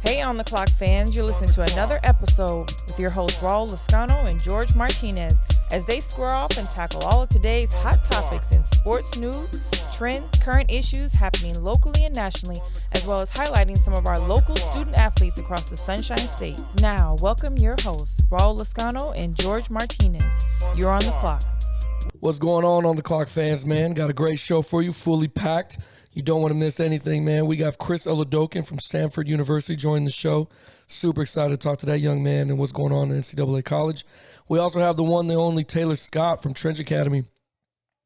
Hey On The Clock fans, you're listening to another episode with your hosts Raul Lascano and George Martinez as they square off and tackle all of today's hot topics in sports news, trends, current issues happening locally and nationally, as well as highlighting some of our local student athletes across the Sunshine State. Now, welcome your hosts, Raul Lascano and George Martinez. You're on the clock. What's going on The Clock fans, man? Got a great show for you, fully packed. You don't want to miss anything, man. We got Chris Oladokun from Samford University joining the show. Super excited to talk to that young man and what's going on in NCAA college. We also have the one, the only Taylor Scott from Trench Academy.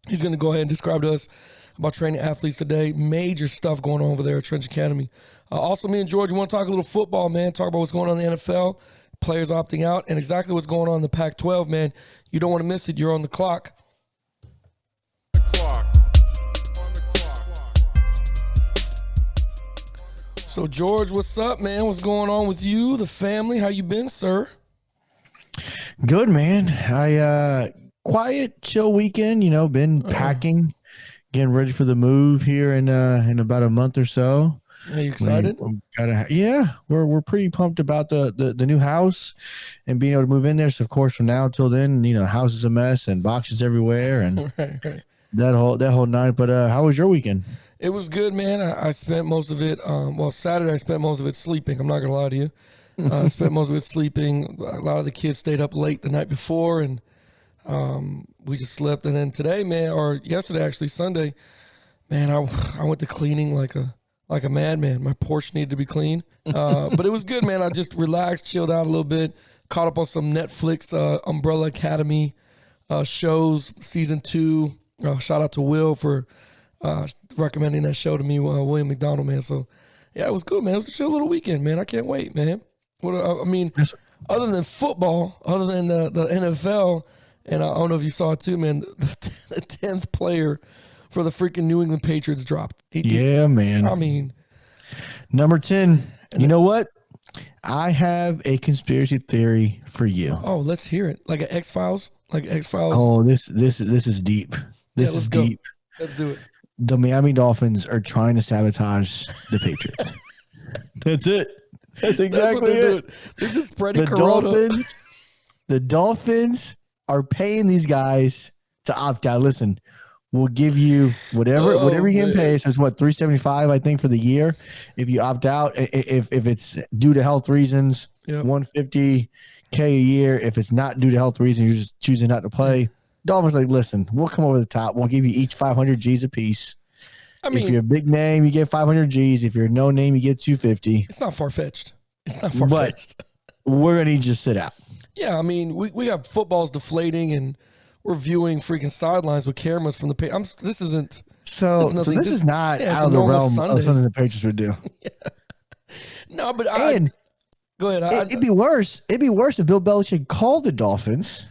He's going to go ahead and describe to us about training athletes today. Major stuff going on over there at Trench Academy. Also, me and George, we want to talk a little football, man. Talk about what's going on in the NFL, players opting out, and exactly what's going on in the Pac-12, man. You don't want to miss it. You're on the clock. So, George, what's up, man? What's going on with you, the family? How you been, sir? Good, man. Quiet, chill weekend, been packing, getting ready for the move here in about a month or so. Are you excited? We're pretty pumped about the new house and being able to move in there. So, of course, from now till then, house is a mess and boxes everywhere and right. that whole night. But how was your weekend? It was good, man. I spent most of it, Saturday I spent most of it sleeping. I'm not going to lie to you. I spent most of it sleeping. A lot of the kids stayed up late the night before, and we just slept. And then today, man, or yesterday actually, Sunday, man, I went to cleaning like a madman. My porch needed to be clean. But it was good, man. I just relaxed, chilled out a little bit, caught up on some Netflix Umbrella Academy shows, season 2. Shout out to Will for recommending that show to me, William McDonald, man. So, yeah, it was good, man. It was a chill little weekend, man. I can't wait, man. Other than football, other than the NFL, and I don't know if you saw it too, man, the 10th player for the freaking New England Patriots dropped. Man. Number 10. You know what? I have a conspiracy theory for you. Oh, let's hear it. Like an X-Files? Oh, this is deep. This is deep. Let's do it. The Miami Dolphins are trying to sabotage the Patriots. That's it. That's exactly they're it. doing. They're just spreading corona. The Dolphins are paying these guys to opt out. Listen, we'll give you whatever you can pay. So it's $375, I think, for the year. If you opt out, if it's due to health reasons, $150K a year. If it's not due to health reasons, you're just choosing not to play. Dolphins like, listen, we'll come over the top. We'll give you each 500 G's a piece. If you're a big name, you get 500 G's. If you're a no name, you get 250. It's not far-fetched. But we're going to need you to sit out. Yeah, we got footballs deflating and we're viewing freaking sidelines with cameras from the this isn't. So this is not out of the realm of something the Patriots would do. Yeah. No, but go ahead. It'd be worse. It'd be worse if Bill Belichick called the Dolphins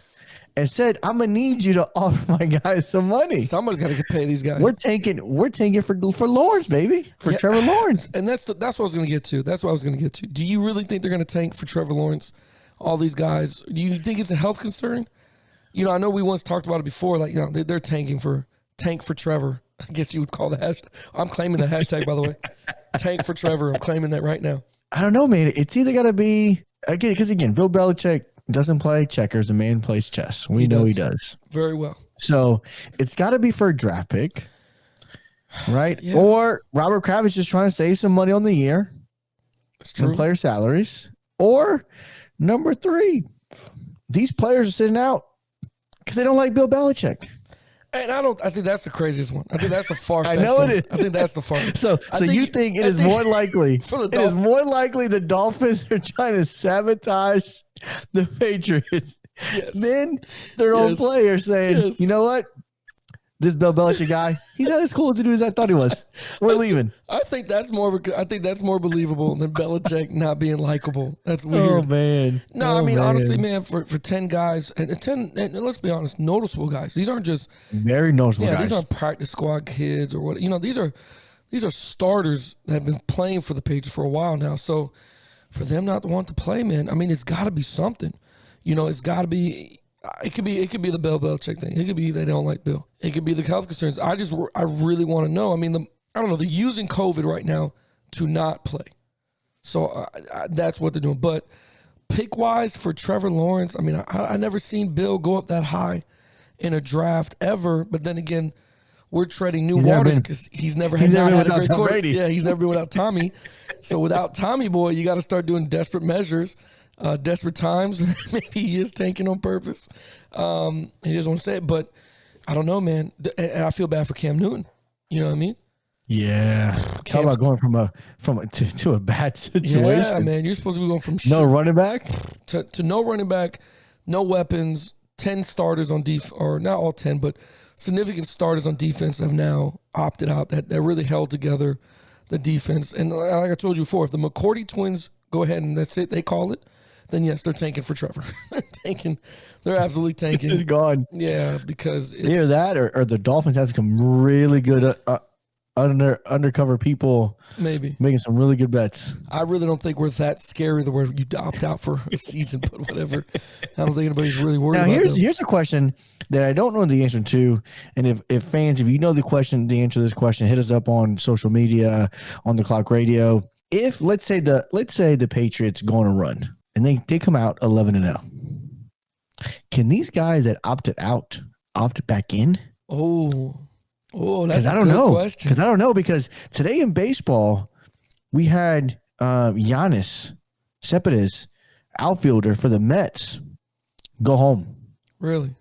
and said, "I'm gonna need you to offer my guys some money. Somebody's got to pay these guys. We're tanking for Lawrence, baby, for Trevor Lawrence." And that's what I was gonna get to. Do you really think they're gonna tank for Trevor Lawrence? All these guys. Do you think it's a health concern? I know we once talked about it before. Like, they're tank for Trevor. I guess you would call the hashtag. I'm claiming the hashtag, by the way. Tank for Trevor. I'm claiming that right now. I don't know, man. It's either got to be because again, Bill Belichick doesn't play checkers. The man plays chess. We know he does very well. So it's got to be for a draft pick, right? Yeah. Or Robert Kraft is just trying to save some money on the year. That's true. And player salaries. Or number 3, these players are sitting out because they don't like Bill Belichick. And I think that's the craziest one. I think that's the far-fetched I know it is. I think that's the farthest. So you think it is more likely the Dolphins are trying to sabotage the Patriots than their own players saying, you know what? This Bill Belichick guy, he's not as cool to do as I thought he was. We're leaving. I think that's more believable than Belichick not being likable. That's weird. Oh man. No, honestly, man, for 10 guys and let's be honest, noticeable guys. These aren't just very noticeable guys. These aren't practice squad kids or what. These are starters that have been playing for the Patriots for a while now. So for them not to want to play, man, it's got to be something. It's got to be. It could be the Bill Belichick thing. It could be they don't like Bill. It could be the health concerns. I really want to know. They're using COVID right now to not play. So that's what they're doing. But pick-wise for Trevor Lawrence, I mean, I never seen Bill go up that high in a draft ever. But then again, we're treading new waters because he's never had a great quarterback. Yeah, he's never been without Tommy. So without Tommy boy, you got to start doing desperate measures, desperate times. Maybe he is tanking on purpose. He doesn't want to say it, but I don't know, man. And I feel bad for Cam Newton. You know what I mean? Yeah. Talk about going from a bad situation. Yeah, man. You're supposed to be going from no running back to no running back, no weapons, 10 starters on defense, or not all 10, but significant starters on defense have now opted out that really held together the defense. And like I told you before, if the McCourty twins go ahead and that's it, they call it, then yes, they're tanking for Trevor. They're absolutely tanking. It's gone. Yeah, because it's either that or the Dolphins have some really good undercover people maybe making some really good bets. I really don't think we're that scary the where you opt out for a season, but whatever. I don't think anybody's really worried about them. Here's a question that I don't know the answer to. And if fans, if you know the answer to this question, hit us up on social media, on the Clock Radio. If let's say the Patriots go on a run and they come out 11-0, can these guys that opted out opt back in? That's a good question. Because I don't know. Because today in baseball, we had Giannis Cespedes, outfielder for the Mets, go home. Really?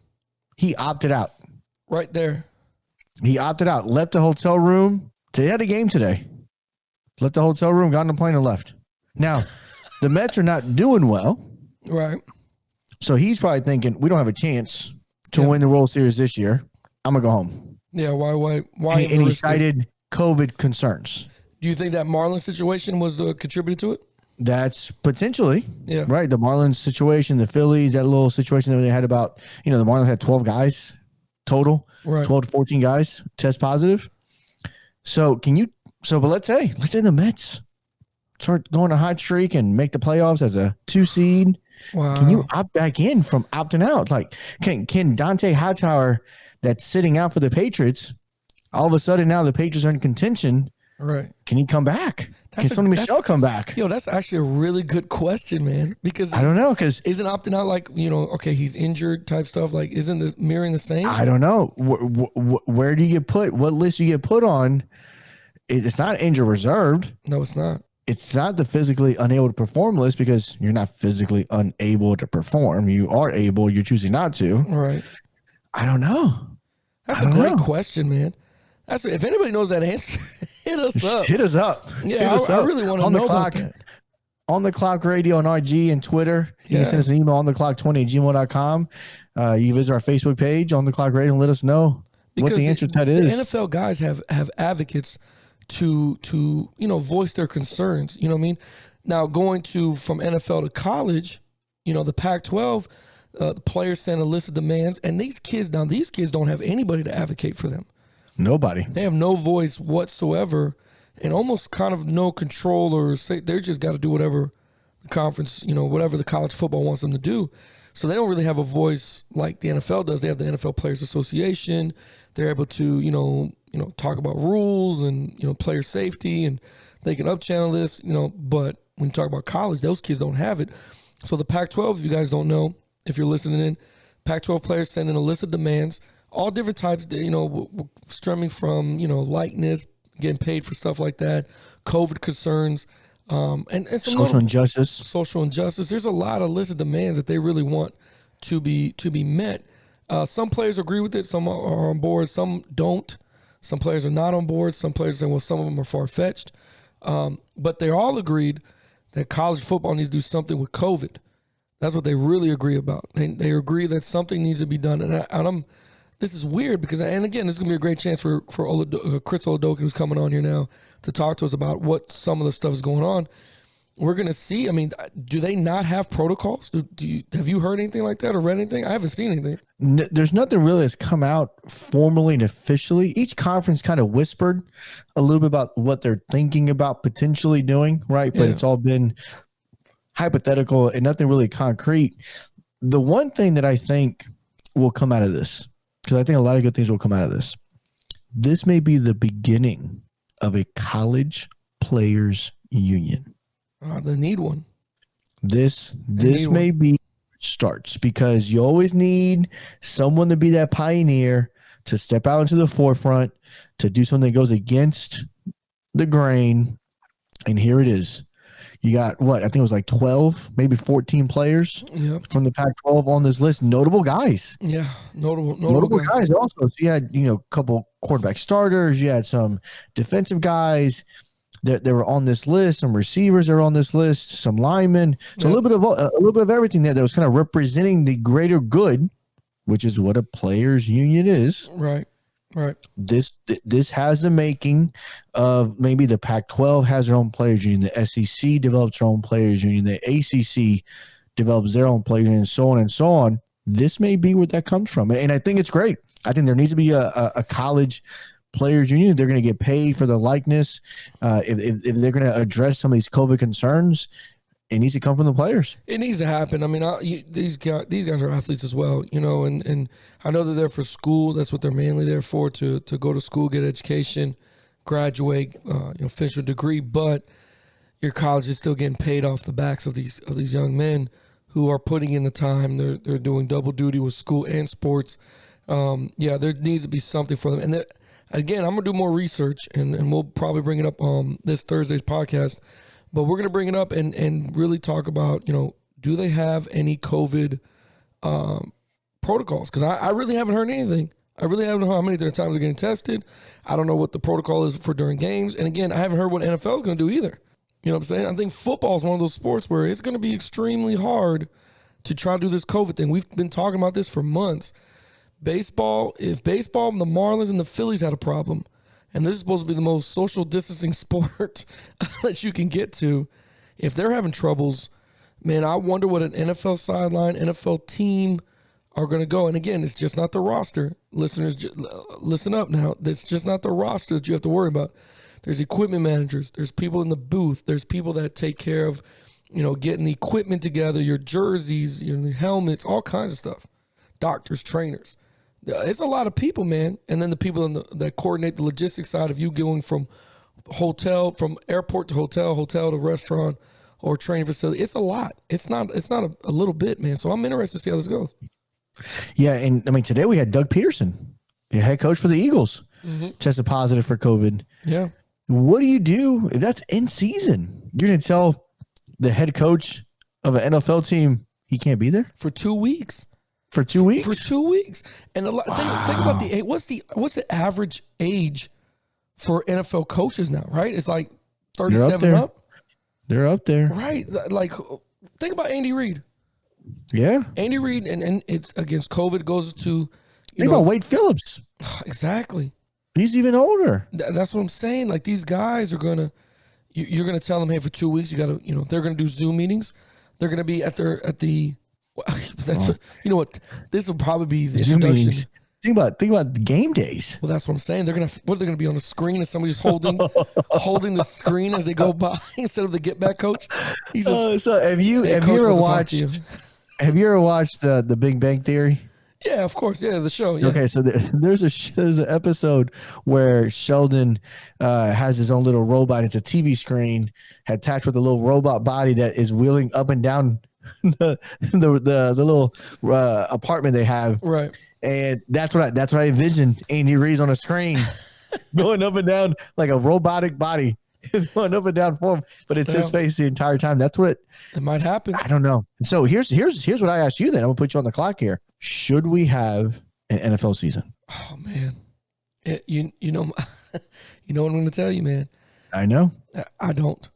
He opted out. Right there. He opted out. Left the hotel room. They had a game today. Left the hotel room, got on the plane, and left. Now, the Mets are not doing well. Right. So he's probably thinking, we don't have a chance to win the World Series this year. I'm going to go home. Yeah, why? And he cited COVID concerns. Do you think that Marlins situation was the contributor to it? That's potentially. Yeah. Right. The Marlins situation, the Phillies, that little situation that they had about, the Marlins had 12 guys total, right. 12 to 14 guys test positive. So but let's say the Mets start going a hot streak and make the playoffs as a 2 seed. Wow. Can you opt back in from opting out? Like, can Dante Hightower, that's sitting out for the Patriots, all of a sudden now the Patriots are in contention? Right. Can he come back? Can Sonny Michel come back? Yo, that's actually a really good question, man. Because I don't know. Because isn't opting out like, okay, he's injured type stuff? Like, isn't this mirroring the same? I don't know. Where do you get put? What list do you get put on? It's not injured reserved. No, it's not. It's not the physically unable to perform list because you're not physically unable to perform. You are able. You're choosing not to. Right. I don't know. That's a great question, man. If anybody knows that answer, hit us up. Hit us up. Yeah, I really want to know about that. On the Clock Radio on IG and Twitter. You can send us an email on the clock20@gmail.com. You can visit our Facebook page on the Clock Radio and let us know what the answer to that is. The NFL guys have advocates to voice their concerns. You know what I mean? Now going from NFL to college, the Pac-12, the players send a list of demands, and these kids don't have anybody to advocate for them. Nobody. They have no voice whatsoever, and almost kind of no control, or say they're just got to do whatever the conference, whatever the college football wants them to do. So they don't really have a voice like the NFL does. They have the NFL Players Association. They're able to, talk about rules and, player safety, and they can up-channel this, but when you talk about college, those kids don't have it. So the Pac-12, if you guys don't know, if you're listening in, Pac-12 players send in a list of demands, all different types, stemming from, likeness, getting paid for stuff like that, COVID concerns, and some social injustice. Social injustice. There's a lot of list of demands that they really want to be met. Some players agree with it. Some are on board. Some don't. Some players are not on board. Some players say, well, some of them are far-fetched. But they all agreed that college football needs to do something with COVID. That's what they really agree about. They agree that something needs to be done. And this is weird because, and again, this is going to be a great chance for Chris Oladokun, who's coming on here now, to talk to us about what some of the stuff is going on. We're going to see. I mean, do they not have protocols? Have you heard anything like that or read anything? I haven't seen anything. There's nothing really that's come out formally and officially. Each conference kind of whispered a little bit about what they're thinking about potentially doing, right? But it's all been hypothetical and nothing really concrete. The one thing that I think will come out of this, because I think a lot of good things will come out of this may be the beginning of a college players union. They need one. This may be starts, because you always need someone to be that pioneer, to step out into the forefront, to do something that goes against the grain. And here it is. You got what? I think it was like 12, maybe 14 players from the Pac-12 on this list. Notable guys. Yeah, notable guys also. So you had, a couple quarterback starters. You had some defensive guys that were on this list. Some receivers are on this list. Some linemen. So a little bit of everything there that was kind of representing the greater good, which is what a players' union is. Right. This has the making of maybe the Pac-12 has their own players union, the SEC develops their own players union, the ACC develops their own players union, and so on and so on. This may be where that comes from, and I think it's great. I think there needs to be a college players union. They're going to get paid for the likeness. If they're going to address some of these COVID concerns, it needs to come from the players. It needs to happen. I mean, these guys are athletes as well, and I know they're there for school. That's what they're mainly there for, to go to school, get education, graduate, finish a degree. But your college is still getting paid off the backs of these young men who are putting in the time. They're doing double duty with school and sports. There needs to be something for them. And again, I'm gonna do more research, and we'll probably bring it up on this Thursday's podcast. But we're going to bring it up and really talk about, do they have any COVID protocols? Because I really haven't heard anything. I really haven't heard how many times they're getting tested. I don't know what the protocol is for during games. And again, I haven't heard what NFL is going to do either. You know what I'm saying? I think football is one of those sports where it's going to be extremely hard to try to do this COVID thing. We've been talking about this for months. If baseball, the Marlins and the Phillies had a problem, and this is supposed to be the most social distancing sport that you can get to, if they're having troubles, man, I wonder what an NFL sideline, NFL team are going to go. And again, it's just not the roster. Listeners, listen up now. It's just not the roster that you have to worry about. There's equipment managers. There's people in the booth. There's people that take care of, getting the equipment together, your jerseys, your helmets, all kinds of stuff. Doctors, trainers. It's a lot of people, man. And then the people that coordinate the logistics side of you going from airport to hotel to restaurant or training facility. It's a lot. It's not a little bit, man. So I'm interested to see how this goes. Yeah, and I mean, today we had Doug Peterson, the head coach for the Eagles, tested positive for COVID. Yeah. What do you do if that's in season? You're going to tell the head coach of an NFL team he can't be there for 2 weeks. For 2 weeks? For 2 weeks. And think about what's the average age for NFL coaches now, right? It's like 37 up. They're up there. Right. Like, think about Andy Reid. Yeah. Andy Reid, and it's against COVID, goes to, think about Wade Phillips. Exactly. He's even older. That's what I'm saying. Like, these guys are going to, you're going to tell them, hey, for 2 weeks, you got to, they're going to do Zoom meetings. They're going to be at the, you know what? This will probably be the introduction. Think about the game days. Well, that's what I'm saying. They're gonna be on the screen and somebody's holding the screen as they go by instead of the get back coach. So have you ever watched the Big Bang Theory? Yeah, of course. Yeah, the show. Yeah. Okay, so there's an episode where Sheldon has his own little robot. It's a TV screen attached with a little robot body that is wheeling up and down the little apartment they have, right? And that's what I envisioned. Andy Reid's on a screen, going up and down like a robotic body. It's going up and down for him, but it's his face the entire time. That's what it might happen. I don't know. So here's what I asked you. Then I'm gonna put you on the clock here. Should we have an NFL season? Oh man, you know what I'm going to tell you, man. I know. I don't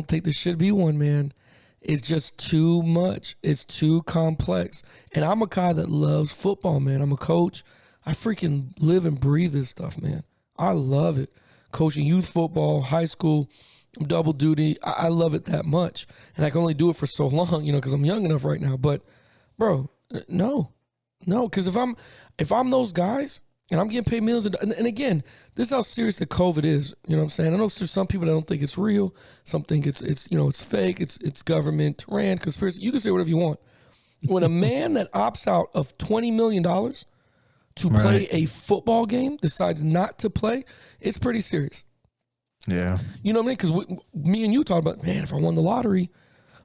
think there should be one, man. It's just too much. It's too complex. And I'm a guy that loves football, man. I'm a coach. I freaking live and breathe this stuff, man. I love it. Coaching youth football, high school, double duty. I love it that much. And I can only do it for so long, because I'm young enough right now. But, bro, no. Because if I'm those guys and I'm getting paid millions, and again, this is how serious the COVID is. You know what I'm saying? I know there's some people that don't think it's real. Some think it's it's fake. It's government ran conspiracy. You can say whatever you want. When a man that opts out of $20 million to play a football game decides not to play, it's pretty serious. Yeah. You know what I mean? Because me and you talked about, man, if I won the lottery,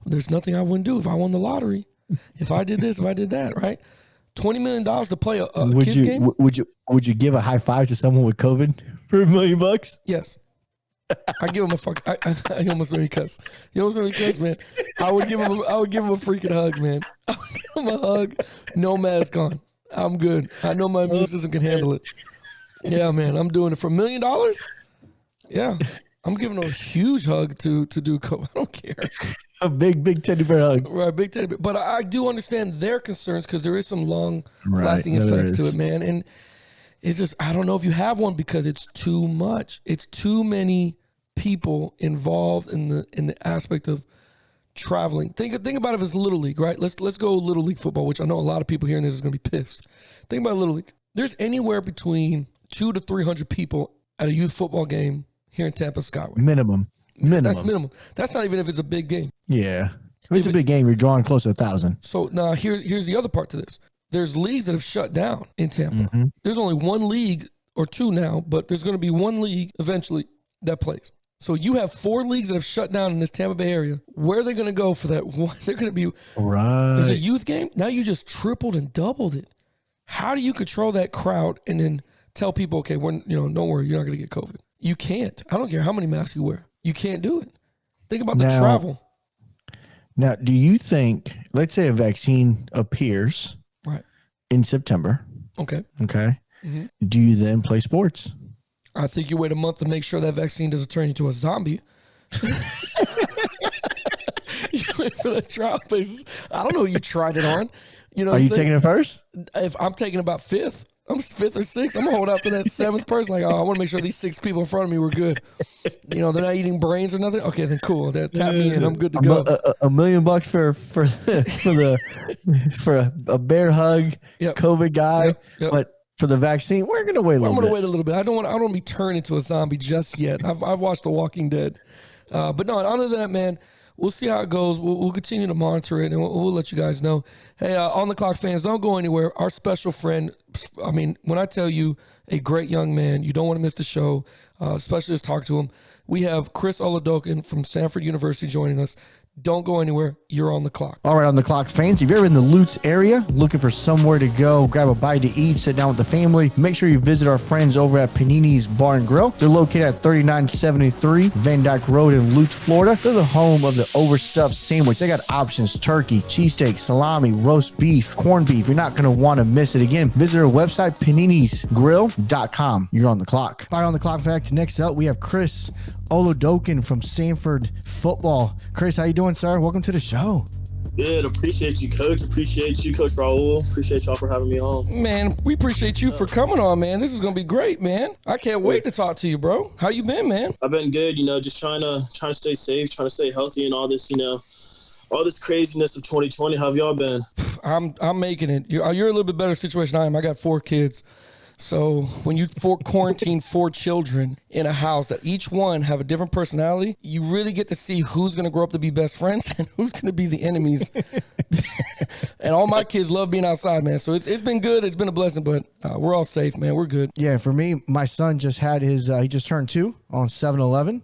there's nothing I wouldn't do if I won the lottery. If I did this, if I did that, right? $20 million to play a kids game? Would you give a high five to someone with COVID for $1 million? Yes. I give him a fuck. I almost made me cuss. You almost made me cuss, man. I would give him a freaking hug, man. I would give him a hug. No mask on. I'm good. I know my immune system can handle it. Yeah, man. I'm doing it for $1 million. Yeah. I'm giving a huge hug to do COVID. I don't care. A big teddy bear hug. Right, big teddy bear. But I do understand their concerns because there is some long-lasting effects to it, man. And it's just, I don't know if you have one because it's too much. It's too many people involved in the aspect of traveling. Think about it as Little League, right? Let's go Little League football, which I know a lot of people hearing this is going to be pissed. Think about Little League. There's anywhere between 200 to 300 people at a youth football game here in Tampa Skyway. Minimum. That's minimum. That's not even if it's a big game. Yeah. If it's a big game, you're drawing close to 1,000. So now here's the other part to this. There's leagues that have shut down in Tampa. Mm-hmm. There's only one league or two now, but there's going to be one league eventually that plays. So you have 4 leagues that have shut down in this Tampa Bay area. Where are they going to go for that one? They're going to be right. There's a youth game. Now you just tripled and doubled it. How do you control that crowd and then tell people, okay, don't worry, you're not going to get COVID? You can't. I don't care how many masks you wear. You can't do it. Think about the travel. Now, do you think, let's say a vaccine appears in September. Okay. Mm-hmm. Do you then play sports? I think you wait a month to make sure that vaccine doesn't turn you into a zombie. You wait for that trial basis. I don't know who you tried it on. Are you taking it first? If I'm taking about 5th. I'm 5th or 6th. I'm going to hold out to that 7th person. Like, I want to make sure these 6 people in front of me were good. They're not eating brains or nothing. Okay, then cool. They'll tap me in. I'm good to go. $1 million for a bear hug, COVID guy. Yep. But for the vaccine, we're going to wait a little bit. I'm going to wait a little bit. I don't want to be turned into a zombie just yet. I've watched The Walking Dead. But no, other than that, man, we'll see how it goes. We'll continue to monitor it, and we'll let you guys know. Hey, On the Clock fans, don't go anywhere. Our special friend, when I tell you a great young man, you don't want to miss the show, especially to talk to him. We have Chris Oladokun from Samford University joining us. Don't go anywhere. You're on the clock. All right, On the Clock fans, if you're in the Lutz area looking for somewhere to go, grab a bite to eat, sit down with the family, make sure you visit our friends over at Panini's Bar and Grill. They're located at 3973 Van Dyke Road in Lutz, Florida. They're the home of the overstuffed sandwich. They got options: turkey, cheesesteak, salami, roast beef, corned beef. You're not going to want to miss it. Again, visit our website, paninisgrill.com. You're on the clock. All right, On the Clock facts. Next up, we have Chris Oladokun from Samford Football. Chris, how you doing, sir? Welcome to the show. Good. Appreciate you, Coach. Appreciate you, Coach Raul. Appreciate y'all for having me on. Man, we appreciate you for coming on, man. This is going to be great, man. I can't wait to talk to you, bro. How you been, man? I've been good, just trying to stay safe, trying to stay healthy and all this, all this craziness of 2020. How have y'all been? I'm making it. You're a little bit better situation I am. I got 4 kids. So when you quarantine 4 children in a house that each one have a different personality, you really get to see who's going to grow up to be best friends and who's going to be the enemies. And all my kids love being outside, man. So it's been good. It's been a blessing, but we're all safe, man. We're good. Yeah, for me, my son just had he just turned 2 on 7/11.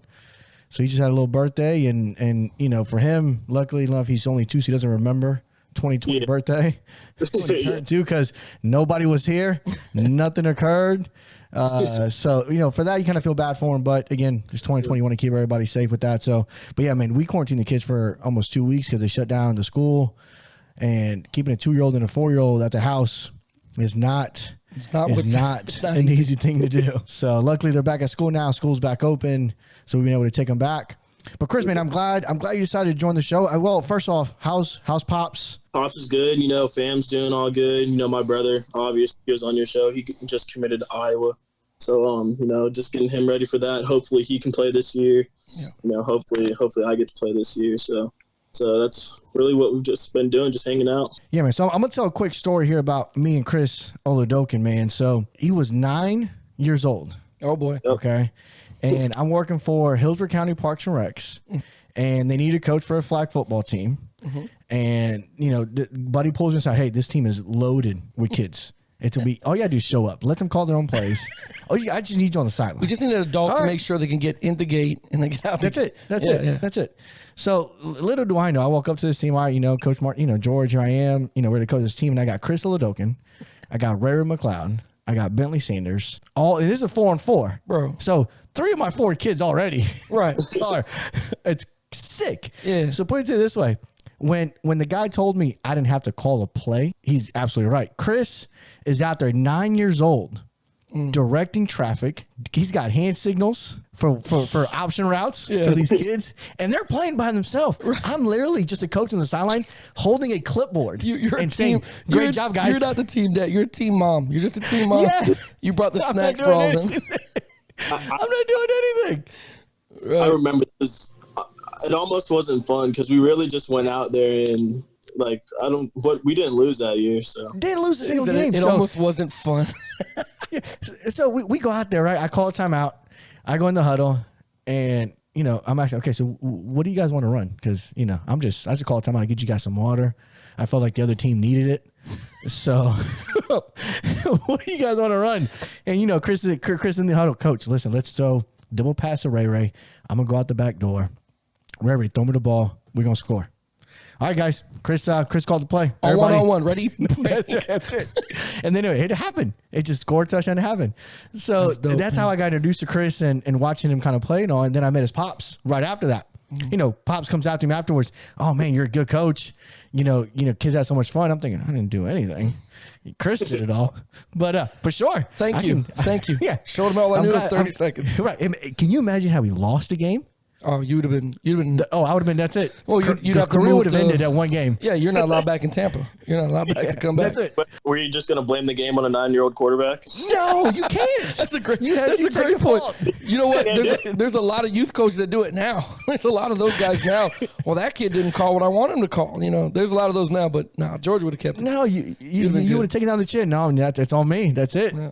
So he just had a little birthday. And for him, luckily enough, he's only 2, so he doesn't remember 2020 birthday when he turned 2 because nobody was here, nothing occurred. So for that you kind of feel bad for him, but again, it's 2020. You want to keep everybody safe with that. So, but yeah, man, we quarantined the kids for almost 2 weeks because they shut down the school, and keeping a 2-year-old and a 4-year-old at the house is not an easy thing to do. So luckily they're back at school now. School's back open, so we've been able to take them back. But Chris, man, I'm glad you decided to join the show. Well, first off, how's Pops? Pops is good. Fam's doing all good. My brother, obviously, he was on your show. He just committed to Iowa. So, just getting him ready for that. Hopefully he can play this year. Yeah. Hopefully I get to play this year. So that's really what we've just been doing, just hanging out. Yeah, man. So I'm going to tell a quick story here about me and Chris Oladokun, man. So he was 9 years old. Oh, boy. Yep. Okay. And I'm working for Hillsborough County Parks and Recs, and they need a coach for a flag football team. Mm-hmm. And, Buddy pulls me aside, hey, this team is loaded with kids. It will be all you gotta do is show up. Let them call their own plays. I just need you on the sideline. We just need an adult to make sure they can get in the gate and they get out. That's it. That's it. So little do I know, I woke up to this team. Coach Martin, George, here I am. We're the coach of this team, and I got Chris Oladokun, I got Ray McLeod, I got Bentley Sanders. And this is a 4-on-4, bro. So 3 of my 4 kids already, right? It's sick. Yeah. So put it this way. When the guy told me I didn't have to call a play, he's absolutely right. Chris is out there 9 years old, directing traffic. He's got hand signals for option routes for these kids, and they're playing by themselves. Right. I'm literally just a coach on the sideline holding a clipboard and saying, "Great job, guys." You're not the team dad. You're a team mom. You're just a team mom. Yeah. You brought the snacks for all of them. I'm not doing anything. I remember this. It almost wasn't fun because we really just went out there and but we didn't lose that year. So didn't lose a single game. It almost wasn't fun. So we go out there, right? I call a timeout. I go in the huddle, and I'm asking, okay, so what do you guys want to run? Because I just call a timeout to get you guys some water. I felt like the other team needed it. So what do you guys want to run? And Chris in the huddle, coach, listen, let's throw double pass to Ray. I'm gonna go out the back door. Ray, throw me the ball. We're gonna score. All right, guys. Chris called the play. On one-on-one, ready? That's it. And then it happened. It just scored, touchdown, it happened. So that's how I got introduced to Chris and watching him kind of play and all. And then I met his pops right after that. Pops comes out to him afterwards. Oh man, you're a good coach. Kids had so much fun. I'm thinking I didn't do anything. Chris did it all. But for sure. Thank you. Yeah. Showed him all I knew in 30 seconds. Right. Can you imagine how he lost the game? Oh, you'd have been. Oh, I would have been. That's it. Well, you'd have to career move would have ended at one game. Yeah, you're not allowed back in Tampa. You're not allowed back to come back. That's it. But were you just going to blame the game on a 9-year-old quarterback? No, you can't. That's a great. You that's a great point. You know what? There's a lot of youth coaches that do it now. There's a lot of those guys now. Well, that kid didn't call what I want him to call. There's a lot of those now. But George would have kept it. No, you would have taken down the chin. No, that's on me. That's it. Yeah.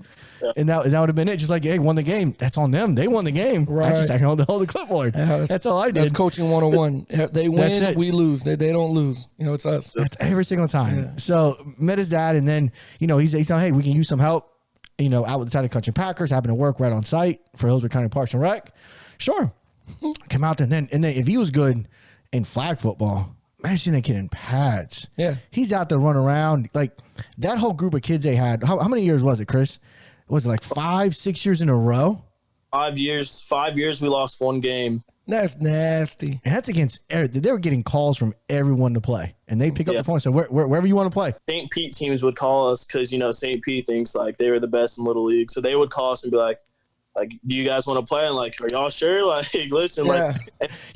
And that would have been it. Just like, hey, won the game. That's on them. They won the game. Right. I can hold the clipboard. Yeah, that's all I did. That's coaching 101. They win, we lose. They don't lose. It's us. That's every single time. Yeah. So met his dad, and then he's like, hey, we can use some help. Out with the Titan Country Packers, happened to work right on site for Hillsborough County Parks and Rec. Sure, come out there, and then if he was good in flag football. Imagine that kid in pads. Yeah, he's out there running around like that whole group of kids they had. How many years was it, Chris? Was it like 5-6 years in a row? 5 years. 5 years. We lost one game. That's nasty. And that's against. They were getting calls from everyone to play, and they pick up the phone and say, wherever you want to play. St. Pete teams would call us because St. Pete thinks like they were the best in Little League, so they would call us and be like, do you guys want to play? And are y'all sure? Listen,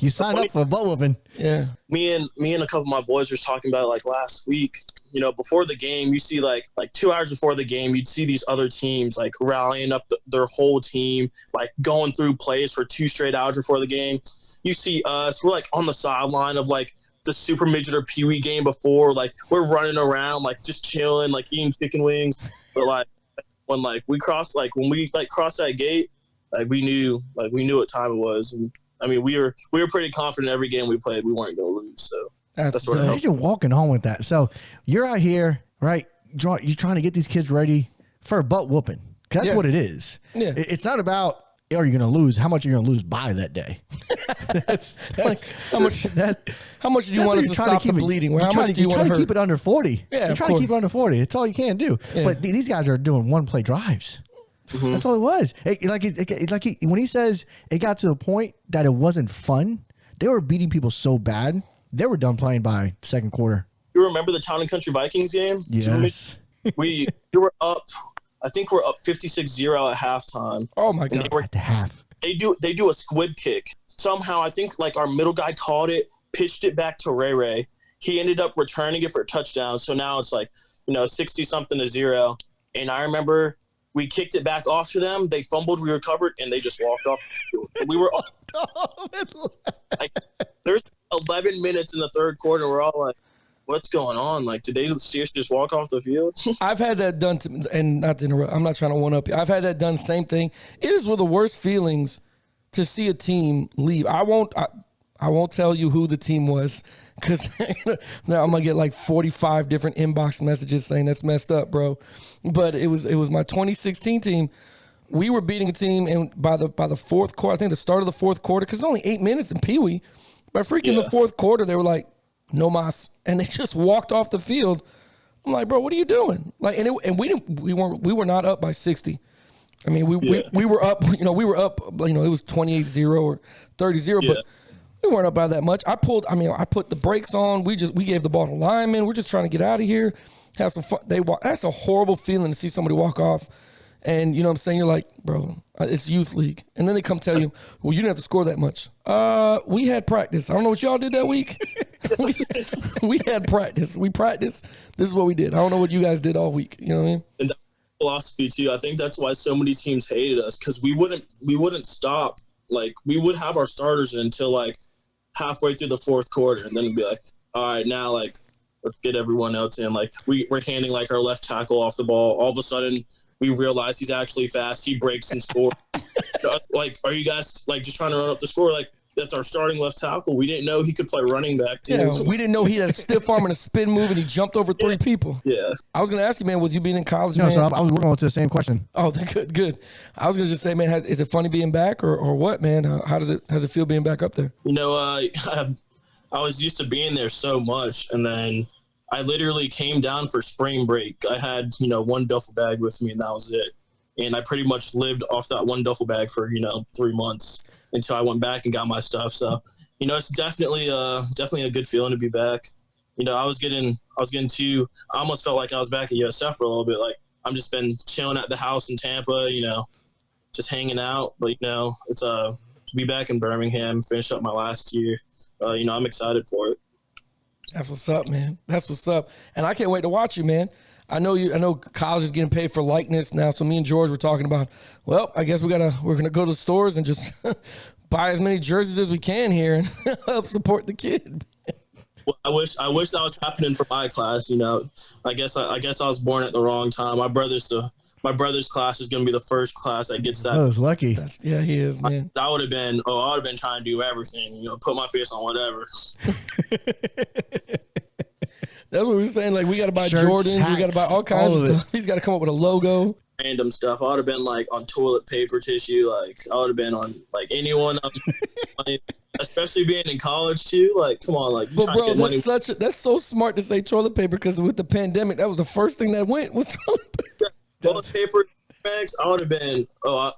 you signed up for a butt whooping. Yeah. Me and a couple of my boys were talking about it last week. Before the game, you see like 2 hours before the game, you'd see these other teams rallying up their whole team, going through plays for 2 straight hours before the game. You see us, we're on the sideline of the super midget or peewee game before, we're running around, just chilling, eating chicken wings. But when we crossed, when we crossed that gate, we knew what time it was. And I mean, we were pretty confident every game we played, we weren't going to lose. So that's what imagine walking home with that. So you're out here, right? You're trying to get these kids ready for a butt whooping. That's what it is. Yeah. It's not about, are you going to lose? How much are you going to lose by that day? that's how much do you want us to stop the bleeding? How much do you want to keep it under 40? Yeah, you're trying to keep it under 40. It's all you can do. Yeah. But these guys are doing one-play drives. Mm-hmm. That's all it was. When he says it got to the point that it wasn't fun, they were beating people so bad, they were done playing by second quarter. You remember the Town and Country Vikings game? Yes. We were up. I think we're up 56-0 at halftime. Oh my God! At the half, they do a squib kick. Somehow, I think our middle guy caught it, pitched it back to Ray. He ended up returning it for a touchdown. So now it's 60-something to 0. And I remember we kicked it back off to them. They fumbled, we recovered, and they just walked off. We were all, there's 11 minutes in the third quarter. We're all what's going on? Did they seriously just walk off the field? I've had that done and not to interrupt, I'm not trying to one up you. I've had that done, same thing. It is one of the worst feelings to see a team leave. I I won't tell you who the team was because now I'm gonna get like 45 different inbox messages saying that's messed up, bro. But it was my 2016 team. We were beating a team, and by the fourth quarter, I think the start of the fourth quarter, because it's only 8 minutes in Pee Wee. By freaking the fourth quarter, they were like, "No mas," and they just walked off the field. I'm like, bro, what are you doing? Like, we were not up by 60. I mean, we were up, it was 28-0 or 30-0, but we weren't up by that much. I put the brakes on. We gave the ball to Lineman. We're just trying to get out of here, have some fun. That's a horrible feeling to see somebody walk off. And you know what I'm saying? You're like, bro, it's youth league. And then they come tell you, well, you didn't have to score that much. We had practice. I don't know what y'all did that week. we had practice. We practiced. This is what we did. I don't know what you guys did all week. You know what I mean? And that philosophy too. I think that's why so many teams hated us, because we wouldn't stop. Like, we would have our starters until like halfway through the fourth quarter, and then we'd be like, all right, now like let's get everyone else in. Like we're handing like our left tackle off the ball. All of a sudden, we realize he's actually fast. He breaks and scores. Like, are you guys like just trying to run up the score? Like, that's our starting left tackle. We didn't know he could play running back too. Yeah, we didn't know he had a stiff arm and a spin move, and he jumped over 3 people. Yeah. I was going to ask you, man, with you being in college, No, man. so I was working on to the same question. Oh, good. I was going to just say, man, is it funny being back or what, man? How does it feel being back up there? You know, I was used to being there so much, and then I literally came down for spring break. I had, one duffel bag with me, and that was it. And I pretty much lived off that one duffel bag for, 3 months until I went back and got my stuff. So, it's definitely a good feeling to be back. I was getting I almost felt like I was back at USF for a little bit. Like, I'm just been chilling at the house in Tampa, just hanging out. But, it's to be back in Birmingham, finish up my last year. I'm excited for it. That's what's up, man. That's what's up. And I can't wait to watch you, man. I know college is getting paid for likeness now. So me and George were talking about, well, I guess we're gonna go to the stores and just buy as many jerseys as we can here and help support the kid. Well, I wish that was happening for my class. I guess I was born at the wrong time. My brother's class is gonna be the first class that gets that. I was lucky. Yeah, he is, man. I would have been trying to do everything. Put my face on whatever. That's what we were saying. Like, we got to buy Shirts, Jordans. hats, we got to buy all kinds of stuff. it. He's got to come up with a logo. Random stuff. I would have been like on toilet paper tissue. Like, I would have been on like anyone, especially being in college too. Like, come on, like. But bro, that's so smart to say toilet paper, because with the pandemic, that was the first thing that went was toilet paper. Toilet paper bags. I would have been. I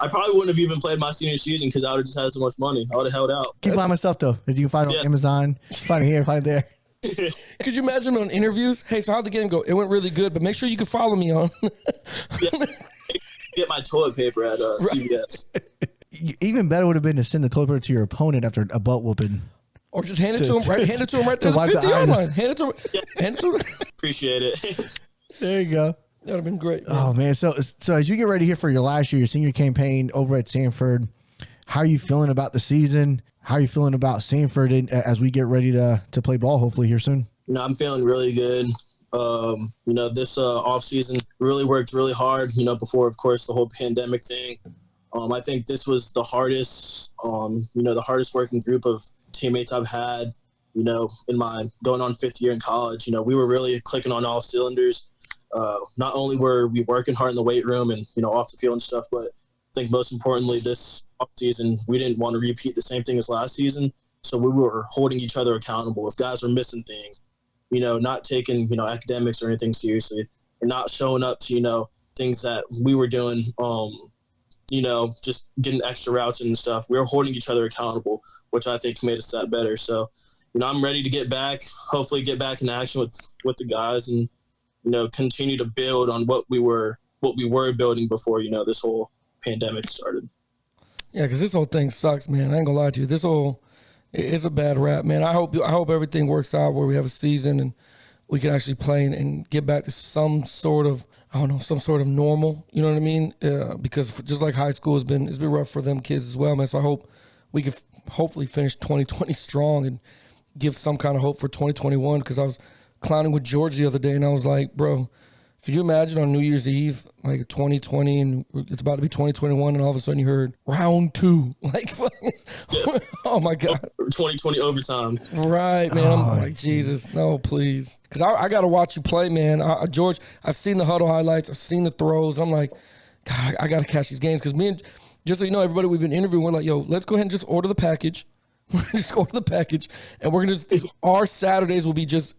probably wouldn't have even played my senior season because I would have just had so much money. I would have held out. Keep buying my stuff though, as you can find it on Amazon. Find it here, find it there. Could you imagine on interviews? Hey, so how'd the game go? It went really good, but make sure you can follow me on. Get my toilet paper at CVS. Even better would have been to send the toilet paper to your opponent after a butt whooping. Or just hand it to him right there to the wipe the 50-yard eyes. line. Hand it to him. Appreciate it. There you go. That would have been great. Man. Oh man, so as you get ready here for your last year, your senior campaign over at Samford, how are you feeling about the season? How are you feeling about Samford as we get ready to play ball hopefully here soon? I'm feeling really good. This off season really worked really hard. Before of course the whole pandemic thing. I think this was the hardest. The hardest working group of teammates I've had. In my going on 5th year in college. We were really clicking on all cylinders. Not only were we working hard in the weight room and off the field and stuff, but I think most importantly this offseason we didn't want to repeat the same thing as last season, so we were holding each other accountable. If guys were missing things, not taking academics or anything seriously, and not showing up to things that we were doing, just getting extra routes and stuff, we were holding each other accountable, which I think made us that better. So I'm ready to get back, hopefully get back in action with the guys and continue to build on what we were building before this whole pandemic started. Yeah, because this whole thing sucks, man. I ain't gonna lie to you. It's a bad rap, man. I hope everything works out where we have a season and we can actually play and get back to some sort of normal. You know what I mean? Because just like high school it's been rough for them kids as well, man. So I hope we can hopefully finish 2020 strong and give some kind of hope for 2021. Because I was clowning with George the other day and I was like, bro, Could you imagine on New Year's Eve, like 2020, and it's about to be 2021, and all of a sudden you heard round 2? Like, oh my God. 2020 overtime. Right, man. I'm like, Jesus, no, please. Because I got to watch you play, man. George, I've seen the huddle highlights. I've seen the throws. I'm like, God, I got to catch these games. Because me and, just so you know, everybody we've been interviewing, we're like, yo, let's go ahead and just order the package. We're going to just order the package. And we're going to just, our Saturdays will be just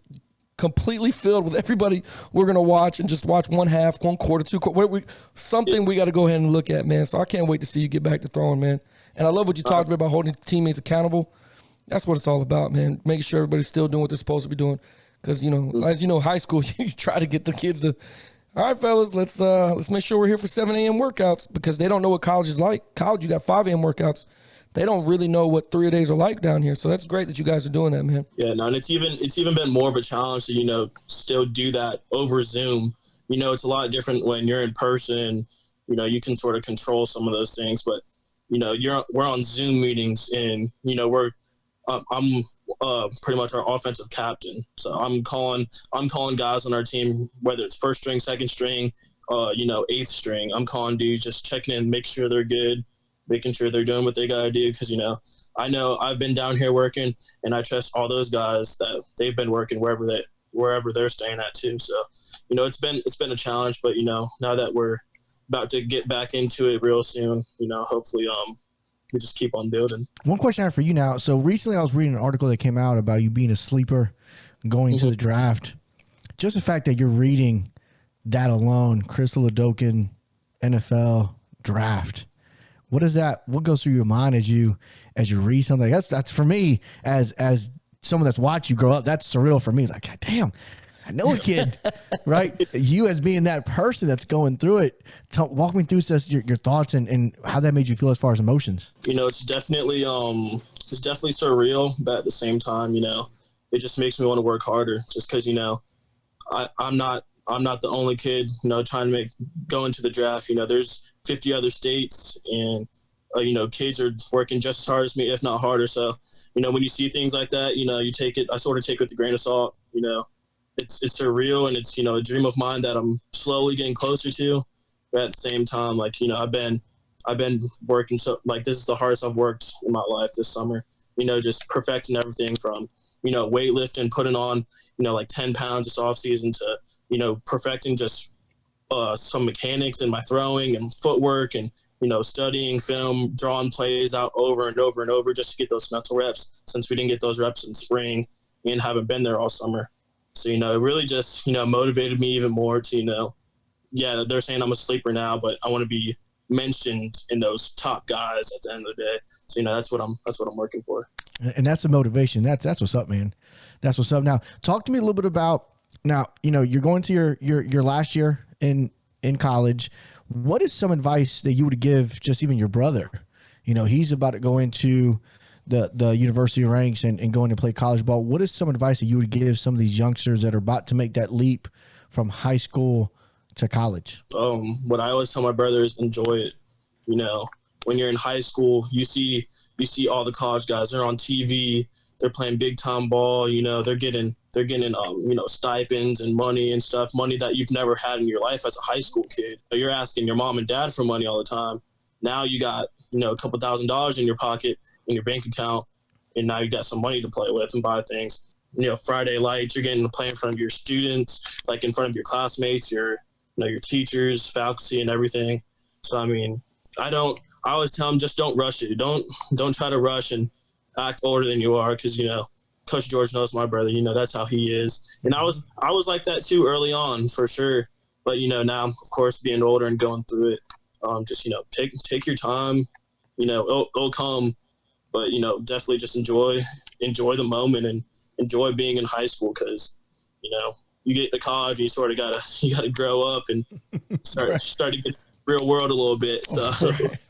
completely filled with everybody we're going to watch, and just watch one half, one quarter, two quarter, something we got to go ahead and look at, man. So I can't wait to see you get back to throwing, man. And I love what you talked about holding teammates accountable. That's what it's all about, man. Making sure everybody's still doing what they're supposed to be doing. Because, you know, as you know, high school, you try to get the kids to, all right, fellas, let's make sure we're here for 7 a.m. workouts, because they don't know what college is like. College, you got 5 a.m. workouts. They don't really know what 3-a-days are like down here. So that's great that you guys are doing that, man. Yeah, no, and it's even been more of a challenge to, you know, still do that over Zoom. You know, it's a lot different when you're in person. You know, you can sort of control some of those things, but you know, we're on Zoom meetings, and you know, I'm pretty much our offensive captain. So I'm calling guys on our team, whether it's first string, second string, you know, eighth string. I'm calling dudes, just checking in, make sure they're good, making sure they're doing what they got to do. Because, you know I've been down here working, and I trust all those guys that they've been working wherever they're staying at too. So, you know, it's been a challenge, but, you know, now that we're about to get back into it real soon, you know, hopefully we just keep on building. One question I have for you now. So recently I was reading an article that came out about you being a sleeper going into the draft. Just the fact that you're reading that alone, Chris Oladokun, NFL draft. What goes through your mind as you read something? That's for me, as someone that's watched you grow up, that's surreal for me. It's like, God damn, I know a kid, right? You as being that person that's going through it, walk me through your thoughts and how that made you feel as far as emotions. You know, it's definitely surreal, but at the same time, you know, it just makes me want to work harder, just because, you know, I'm not the only kid, you know, trying to go into the draft. You know, there's 50 other states, and you know, kids are working just as hard as me, if not harder. So, you know, when you see things like that, you know, I sort of take it with a grain of salt. You know, it's surreal, and it's, you know, a dream of mine that I'm slowly getting closer to. But at the same time, like, you know, I've been working, so like, this is the hardest I've worked in my life this summer. You know, just perfecting everything from, you know, weightlifting, putting on, you know, like 10 pounds this off season, to, you know, perfecting just some mechanics in my throwing and footwork, and, you know, studying film, drawing plays out over and over and over just to get those mental reps, since we didn't get those reps in spring and haven't been there all summer. So, you know, it really just, you know, motivated me even more to, you know, yeah, they're saying I'm a sleeper now, but I want to be mentioned in those top guys at the end of the day. So, you know, that's what I'm working for. And that's the motivation. That's what's up, man. That's what's up. Now, talk to me a little bit about, now, you know, you're going to your last year in college. What is some advice that you would give just even your brother? You know, he's about to go into the university ranks and going to play college ball. What is some advice that you would give some of these youngsters that are about to make that leap from high school to college? What I always tell my brother is enjoy it. You know, when you're in high school, you see all the college guys. They're on TV. They're playing big time ball. You know, they're getting you know, stipends and money and stuff, money that you've never had in your life as a high school kid. You're asking your mom and dad for money all the time. Now you got, you know, a couple $1,000s in your pocket, in your bank account, and now you got some money to play with and buy things. You know, Friday lights, you're getting to play in front of your students, like in front of your classmates, your teachers, faculty, and everything. So, I mean, I always tell them, just don't rush it. Don't try to rush and act older than you are, because, you know, Coach George knows my brother. You know, that's how he is. And I was like that too early on, for sure. But, you know, now, of course, being older and going through it, just, you know, take your time. You know, it'll come. But, you know, definitely just enjoy the moment and enjoy being in high school, because, you know, you get to college, you sort of gotta grow up and start to get real world a little bit. So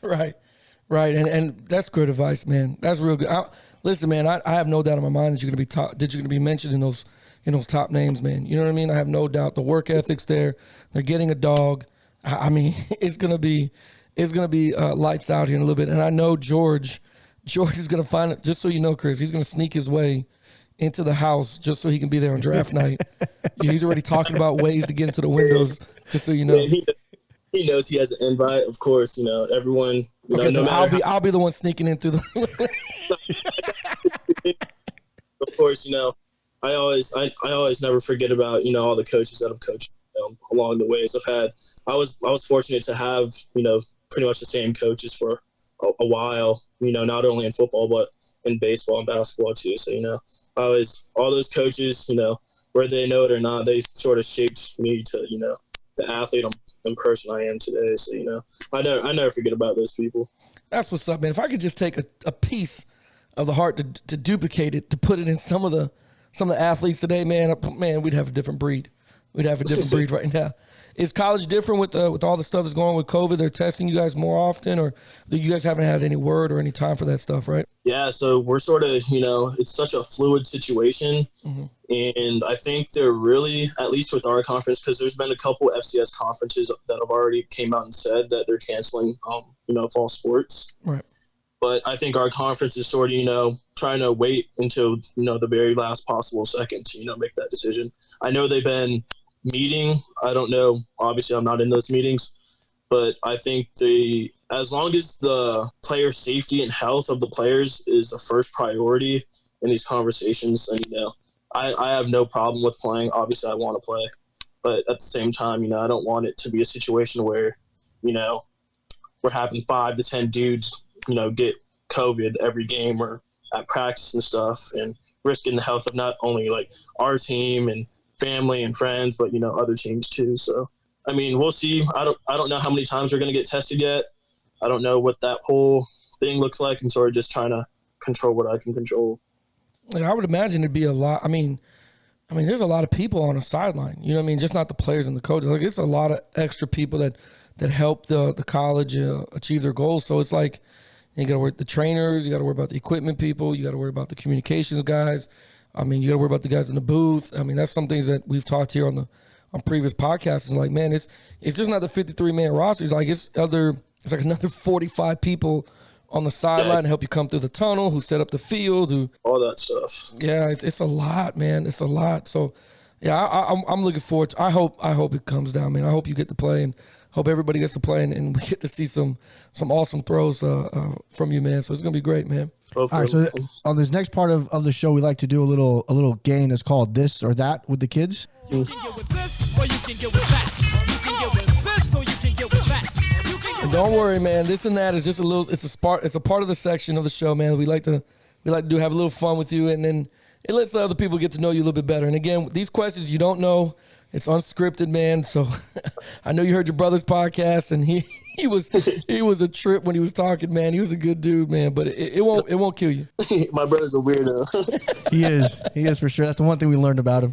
right. And that's good advice, man. That's real good. Listen, man, I have no doubt in my mind that you're going to be mentioned in those top names, man. You know what I mean? I have no doubt. The work ethic's there. They're getting a dog. I mean, it's going to be lights out here in a little bit. And I know George is going to find it. Just so you know, Chris, he's going to sneak his way into the house just so he can be there on draft night. Yeah, he's already talking about ways to get into the windows, just so you know. Yeah, he knows he has an invite, of course. Everyone. Okay, no so matter I'll be the one sneaking in through the. Of course, I always never forget about all the coaches that have coached along the ways. I was fortunate to have pretty much the same coaches for a while. Not only in football but in baseball and basketball too. So all those coaches, whether they know it or not, they sort of shaped me to the athlete and person I am today. So I never forget about those people. That's what's up, man. If I could just take a piece of the heart to duplicate it, to put it in some of the athletes today, man, we'd have a different breed. We'd have a different breed right now. Is college different with all the stuff that's going on with COVID? They're testing you guys more often, or you guys haven't had any word or any time for that stuff, right? Yeah, so we're sort of, it's such a fluid situation. Mm-hmm. And I think they're really, at least with our conference, because there's been a couple FCS conferences that have already came out and said that they're canceling, fall sports. Right. But I think our conference is sort of, trying to wait until, the very last possible second to, make that decision. I know they've been meeting. I don't know. Obviously, I'm not in those meetings. But I think as long as the player safety and health of the players is the first priority in these conversations, and, I have no problem with playing. Obviously, I want to play. But at the same time, I don't want it to be a situation where, we're having 5 to 10 dudes, get COVID every game or at practice and stuff, and risking the health of not only like our team and family and friends, but other teams too. So I mean, we'll see. I don't know how many times we're going to get tested yet. I don't know what that whole thing looks like. I'm sort of just trying to control what I can control. I would imagine it'd be a lot. I mean, there's a lot of people on a sideline. You know what I mean? Just not the players and the coaches. Like, it's a lot of extra people that help the college achieve their goals. So it's like you got to worry about the trainers, you got to worry about the equipment people, you got to worry about the communications guys. You got to worry about the guys in the booth. That's some things that we've talked here on previous podcasts. It's like, man, it's just not the 53-man roster. It's like like another 45 people on the sideline to help you come through the tunnel, who set up the field, who all that stuff. Yeah, it's a lot, man. It's a lot. So, yeah, I'm looking forward to. I hope it comes down, man. I hope you get to play, and hope everybody gets to play, and we get to see some awesome throws from you, man. So it's gonna be great, man. All right. So on this next part of the show, we like to do a little game that's called This or That with the kids. And don't worry, man. This and that is just a little. It's a part of the section of the show, man. We like to have a little fun with you, and then it lets the other people get to know you a little bit better. And again, these questions you don't know. It's unscripted, man. So I know you heard your brother's podcast, and he was a trip when he was talking, man. He was a good dude, man. But it won't kill you. My brother's a weirdo. He is for sure. That's the one thing we learned about him.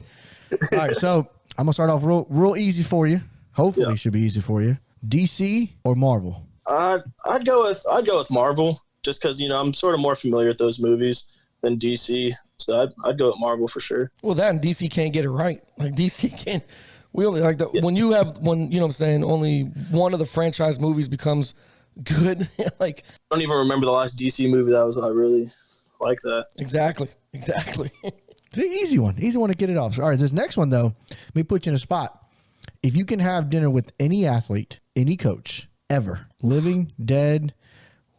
All right, so I'm gonna start off real easy for you. Hopefully, It should be easy for you. DC or Marvel? I'd go with Marvel, just because I'm sort of more familiar with those movies than DC. So I'd go with Marvel for sure. Well, that and DC can't get it right. Like, DC can't. We only like when you know what I'm saying, only one of the franchise movies becomes good. Like, I don't even remember the last DC movie that was I really like that. Exactly. The easy one to get it off. All right, this next one though, let me put you in a spot. If you can have dinner with any athlete, any coach ever, living, dead,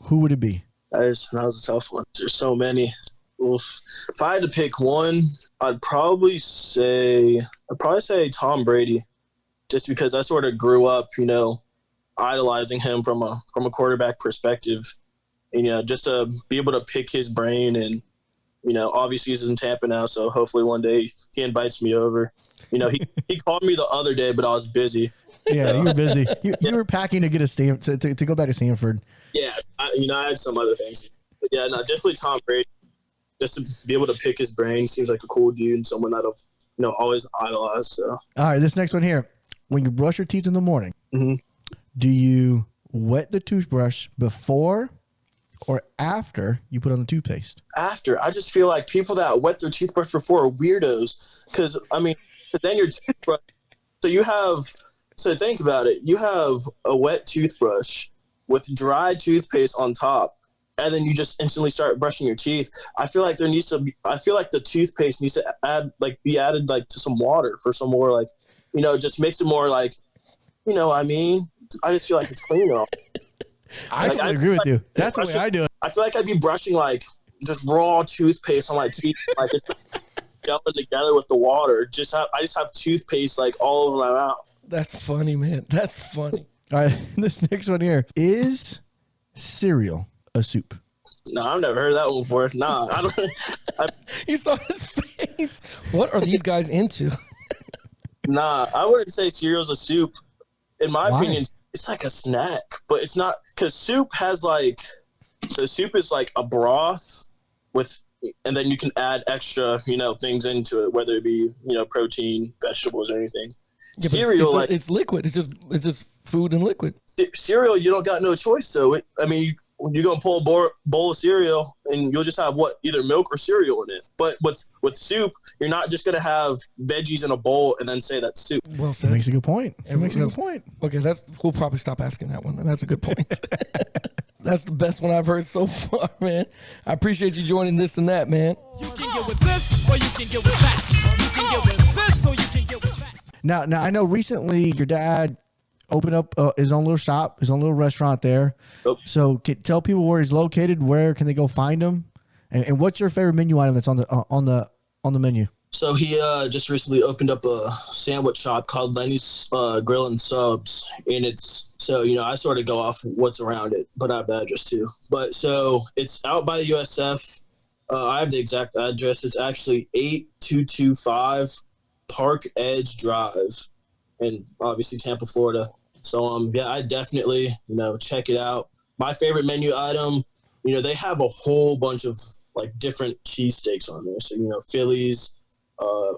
who would it be? That was a tough one. There's so many. Oof. If I had to pick one, I'd probably say Tom Brady, just because I sort of grew up, idolizing him from a quarterback perspective, and just to be able to pick his brain, and obviously he's in Tampa now, so hopefully one day he invites me over. He called me the other day, but I was busy. Yeah, you were busy. You were packing to get to go back to Samford. Yeah, I had some other things. But yeah, no, definitely Tom Brady. Just to be able to pick his brain, seems like a cool dude and someone that I've always idolized. So. All right, this next one here. When you brush your teeth in the morning, mm-hmm. Do you wet the toothbrush before or after you put on the toothpaste? After. I just feel like people that wet their toothbrush before are weirdos. Because then your toothbrush. So think about it. You have a wet toothbrush with dry toothpaste on top. and then you just instantly start brushing your teeth. I feel like the toothpaste needs to be added like to some water for some more like, just makes it more like, what I mean? I just feel like it's cleaner. I agree with you. That's the way I do it. I feel like I'd be brushing like just raw toothpaste on my teeth, like it's jumping together with the water. I just have toothpaste like all over my mouth. That's funny, man. That's funny. All right, this next one here is cereal a soup? No, I've never heard that one before. Nah, I don't. You saw his face. What are these guys into? Nah, I wouldn't say cereal's a soup. In my Why? opinion, it's like a snack, but it's not, because soup has soup is like a broth and then you can add extra, things into it, whether it be, protein, vegetables, or anything. Yeah, cereal, it's liquid. It's just food and liquid. Cereal, you don't got no choice. So you're gonna pull a bowl of cereal and you'll just have either milk or cereal in it. But with soup, you're not just gonna have veggies in a bowl and then say that's soup. Well said. That makes a good point. Okay, we'll probably stop asking that one. That's a good point. That's the best one I've heard so far, man. I appreciate you joining this and that, man. You can get with this or you can get with that. You can get with this or you can get with that. Now I know recently your dad opened up his own little shop, his own little restaurant there. Yep. So tell people where he's located. Where can they go find him? And what's your favorite menu item that's on the menu? So he just recently opened up a sandwich shop called Lenny's Grill and Subs, and it's I sort of go off what's around it, but I have the address too. But so it's out by the USF. I have the exact address. It's actually 8225 Park Edge Drive, in obviously Tampa, Florida. So I definitely check it out. My favorite menu item, they have a whole bunch of like different cheesesteaks on there. So Phillies.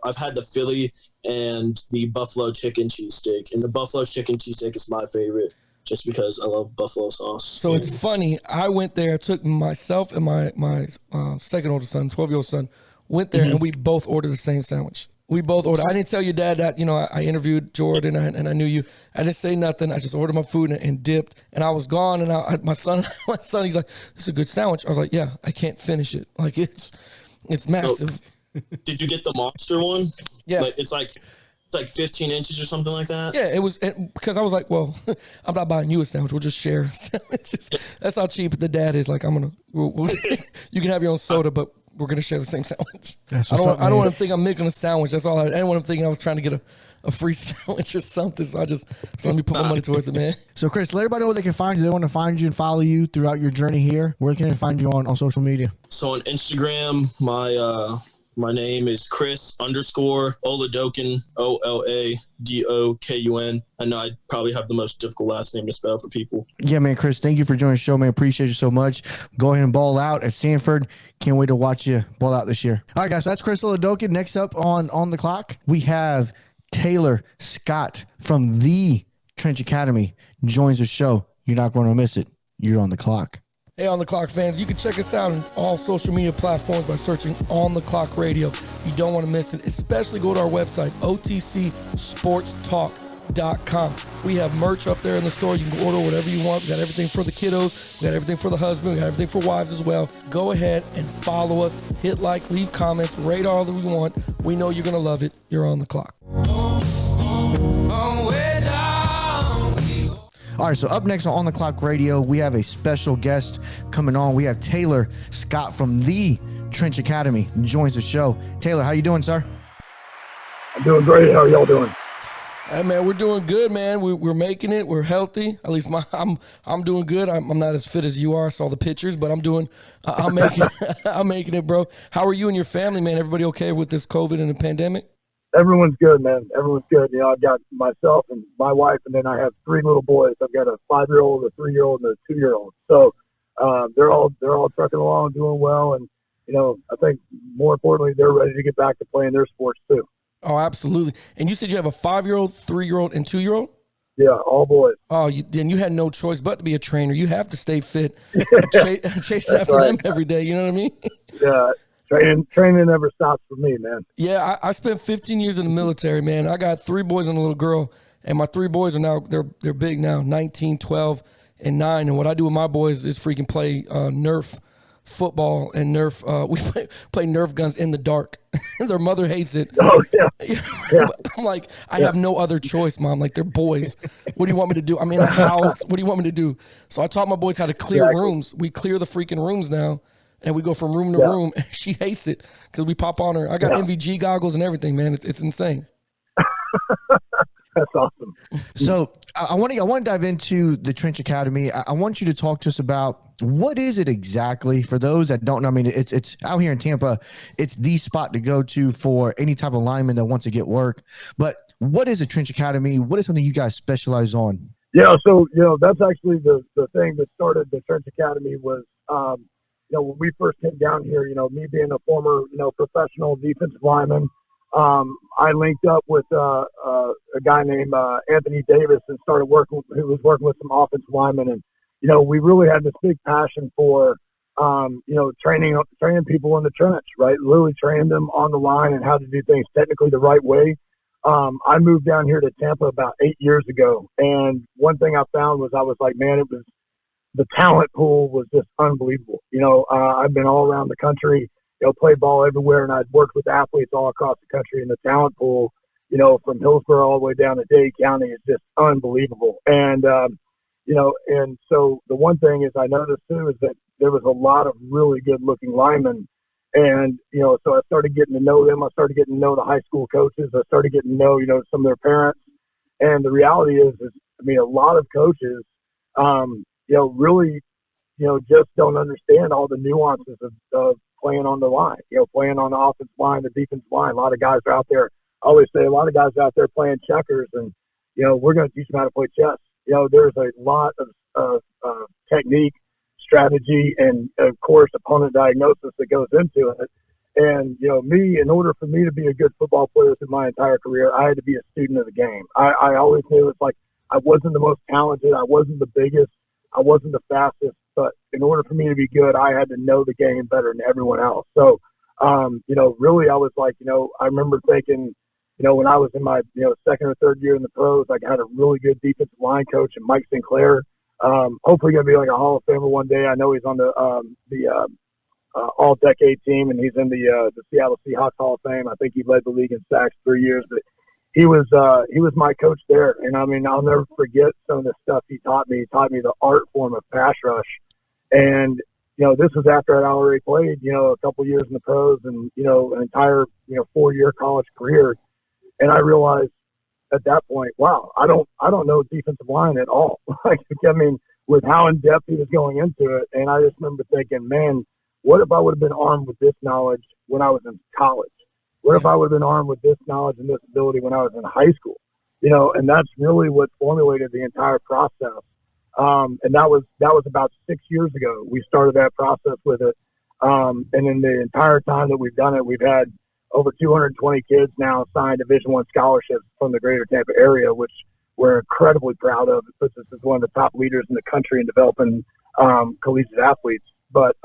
I've had the Philly and the buffalo chicken cheesesteak, and the buffalo chicken cheesesteak is my favorite just because I love buffalo sauce. So it's funny. I went there, took myself and my second oldest son, 12-year-old son, went there, and we both ordered the same sandwich. We both ordered. I didn't tell your dad that, I interviewed Jordan and I knew you. I didn't say nothing. I just ordered my food and dipped, and I was gone. And my son, he's like, "This is a good sandwich." I was like, "Yeah, I can't finish it. Like it's massive." Did you get the monster one? Yeah. Like, it's like 15 inches or something like that? Yeah, it was because I was like, well, I'm not buying you a sandwich. We'll just share sandwiches. That's how cheap the dad is. Like, you can have your own soda, but we're going to share the same sandwich. I don't want to think I'm making a sandwich. That's all I didn't want to think I was trying to get a free sandwich or something. So let me put my money towards it, man. So Chris, let everybody know where they can find you. They want to find you and follow you throughout your journey here. Where can they find you on social media? So on Instagram, my name is Chris_Oladokun, Oladokun. I know I probably have the most difficult last name to spell for people. Yeah, man, Chris, thank you for joining the show, man. Appreciate you so much. Go ahead and ball out at Samford. Can't wait to watch you ball out this year. All right, guys, so that's Chris Oladokun. Next up on the clock, we have Taylor Scott from the Trench Academy joins the show. You're not going to miss it. You're on the clock. Hey, On the Clock fans, you can check us out on all social media platforms by searching On the Clock Radio. You don't want to miss it, especially go to our website, otcsportstalk.com. We have merch up there in the store. You can order whatever you want. We got everything for the kiddos. We got everything for the husband. We got everything for wives as well. Go ahead and follow us. Hit like, leave comments, rate all that we want. We know you're going to love it. You're on the clock. All right, so up next on the Clock Radio, we have a special guest coming on. We have Taylor Scott from the Trench Academy joins the show. Taylor, how you doing, sir? I'm doing great. How are y'all doing? Hey, man, we're doing good, man. We're making it. We're healthy. At least I'm doing good. I'm not as fit as you are. I saw the pictures, but I'm making it, bro. How are you and your family, man? Everybody okay with this COVID and the pandemic? Everyone's good, man. Everyone's good. I've got myself and my wife, and then I have 3 little boys. I've got a 5-year-old, a 3-year-old, and a 2-year-old. So they're all trucking along, doing well, and I think more importantly, they're ready to get back to playing their sports too. Oh, absolutely. And you said you have a 5-year-old, 3-year-old, and 2-year-old? Yeah, all boys. Oh, then you had no choice but to be a trainer. You have to stay fit, chasing after them every day. You know what I mean? Yeah. Training never stops for me, man. Yeah, I spent 15 years in the military, man. I got 3 boys and a little girl, and my 3 boys are now they're big now, 19, 12, and 9. And what I do with my boys is freaking play Nerf football and Nerf. We play Nerf guns in the dark. Their mother hates it. Oh yeah. But I'm like, I have no other choice, Mom. Like, they're boys. What do you want me to do? I'm in a house. What do you want me to do? So I taught my boys how to clear rooms. We clear the freaking rooms now, and we go from room to room. And she hates it because we pop on her. I got NVG goggles and everything, man. It's insane. That's awesome. So I want to dive into the Trench Academy. I want you to talk to us about what is it exactly for those that don't know. I mean, it's out here in Tampa. It's the spot to go to for any type of lineman that wants to get work. But what is a Trench Academy? What is something you guys specialize on? Yeah, so that's actually the thing that started the Trench Academy was when we first came down here. Me being a former professional defensive lineman. I linked up with a guy named Anthony Davis and started working. Who was working with some offensive linemen, and we really had this big passion for training people in the trench, right? Literally training them on the line and how to do things technically the right way. I moved down here to Tampa about 8 years ago, and one thing I found was I was like, man, the talent pool was just unbelievable. I've been all around the country. Played ball everywhere, and I'd worked with athletes all across the country, and the talent pool, from Hillsborough all the way down to Dade County is just unbelievable. And, and so the one thing is I noticed too is that there was a lot of really good looking linemen. And, so I started getting to know them. I started getting to know the high school coaches. I started getting to know, some of their parents. And the reality is a lot of coaches, really, just don't understand all the nuances of playing on the line, playing on the offensive line, the defensive line. A lot of guys are out there. I always say a lot of guys out there playing checkers, and, we're going to teach them how to play chess. There's a lot of technique, strategy, and, of course, opponent diagnosis that goes into it. And, in order for me to be a good football player through my entire career, I had to be a student of the game. I always knew it's like I wasn't the most talented. I wasn't the biggest. I wasn't the fastest. But in order for me to be good, I had to know the game better than everyone else. So, really I was like, I remember thinking, when I was in my, second or third year in the pros, I had a really good defensive line coach, and Mike Sinclair. Hopefully going to be like a Hall of Famer one day. I know he's on the all-decade team, and he's in the Seattle Seahawks Hall of Fame. I think he led the league in sacks 3 years, but he was my coach there. And I mean, I'll never forget some of the stuff he taught me. He taught me the art form of pass rush. And, this was after I'd already played, a couple years in the pros and, an entire, 4-year college career. And I realized at that point, wow, I don't know defensive line at all. With how in depth he was going into it. And I just remember thinking, man, what if I would have been armed with this knowledge when I was in college? What if I would have been armed with this knowledge and this ability when I was in high school? And that's really what formulated the entire process. And that was about 6 years ago. We started that process with it. And in the entire time that we've done it, we've had over 220 kids now sign Division I scholarships from the greater Tampa area, which we're incredibly proud of. It puts us as one of the top leaders in the country in developing collegiate athletes. But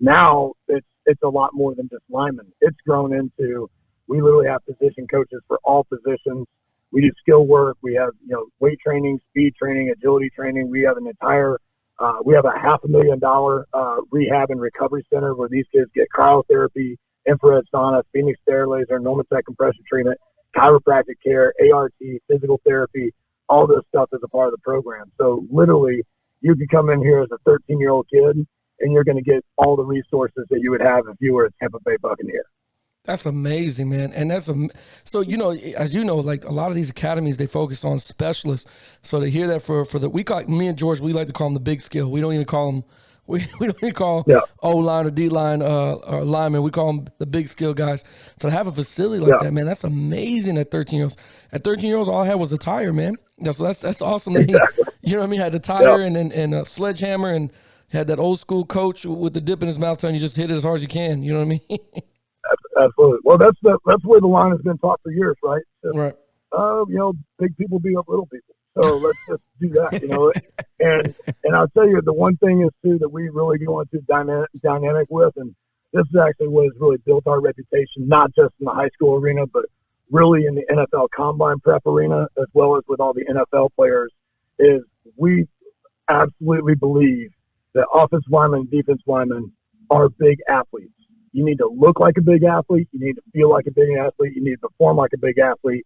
now it's a lot more than just linemen. It's grown into, we literally have position coaches for all positions. We do skill work. We have, weight training, speed training, agility training. We have an entire, we have a $500,000 rehab and recovery center where these kids get cryotherapy, infrared sauna, Phoenix Air Laser, Normatec compression treatment, chiropractic care, ART, physical therapy. All this stuff is a part of the program. So literally, you can come in here as a 13-year-old kid, and you're going to get all the resources that you would have if you were a Tampa Bay Buccaneer. That's amazing, man. And so, as you know, like a lot of these academies, they focus on specialists. So to hear that me and George, we like to call them the big skill. We don't even call them, we don't even call O-line or D-line or lineman. We call them the big skill guys. So to have a facility like that, man, that's amazing at 13-year-olds. At 13-year-olds, all I had was a tire, man. So that's awesome. Exactly. He, had a tire and a sledgehammer, and had that old school coach with the dip in his mouth telling you just hit it as hard as you can. You know what I mean? Absolutely. Well, that's where the line has been taught for years, right? Just, right. Big people beat up little people. So let's just do that, And I'll tell you, the one thing is too that we really go into dynamic with, and this is actually what has really built our reputation, not just in the high school arena, but really in the NFL combine prep arena, as well as with all the NFL players, is absolutely believe that offensive linemen and defensive linemen are big athletes. You need to look like a big athlete. You need to feel like a big athlete. You need to perform like a big athlete.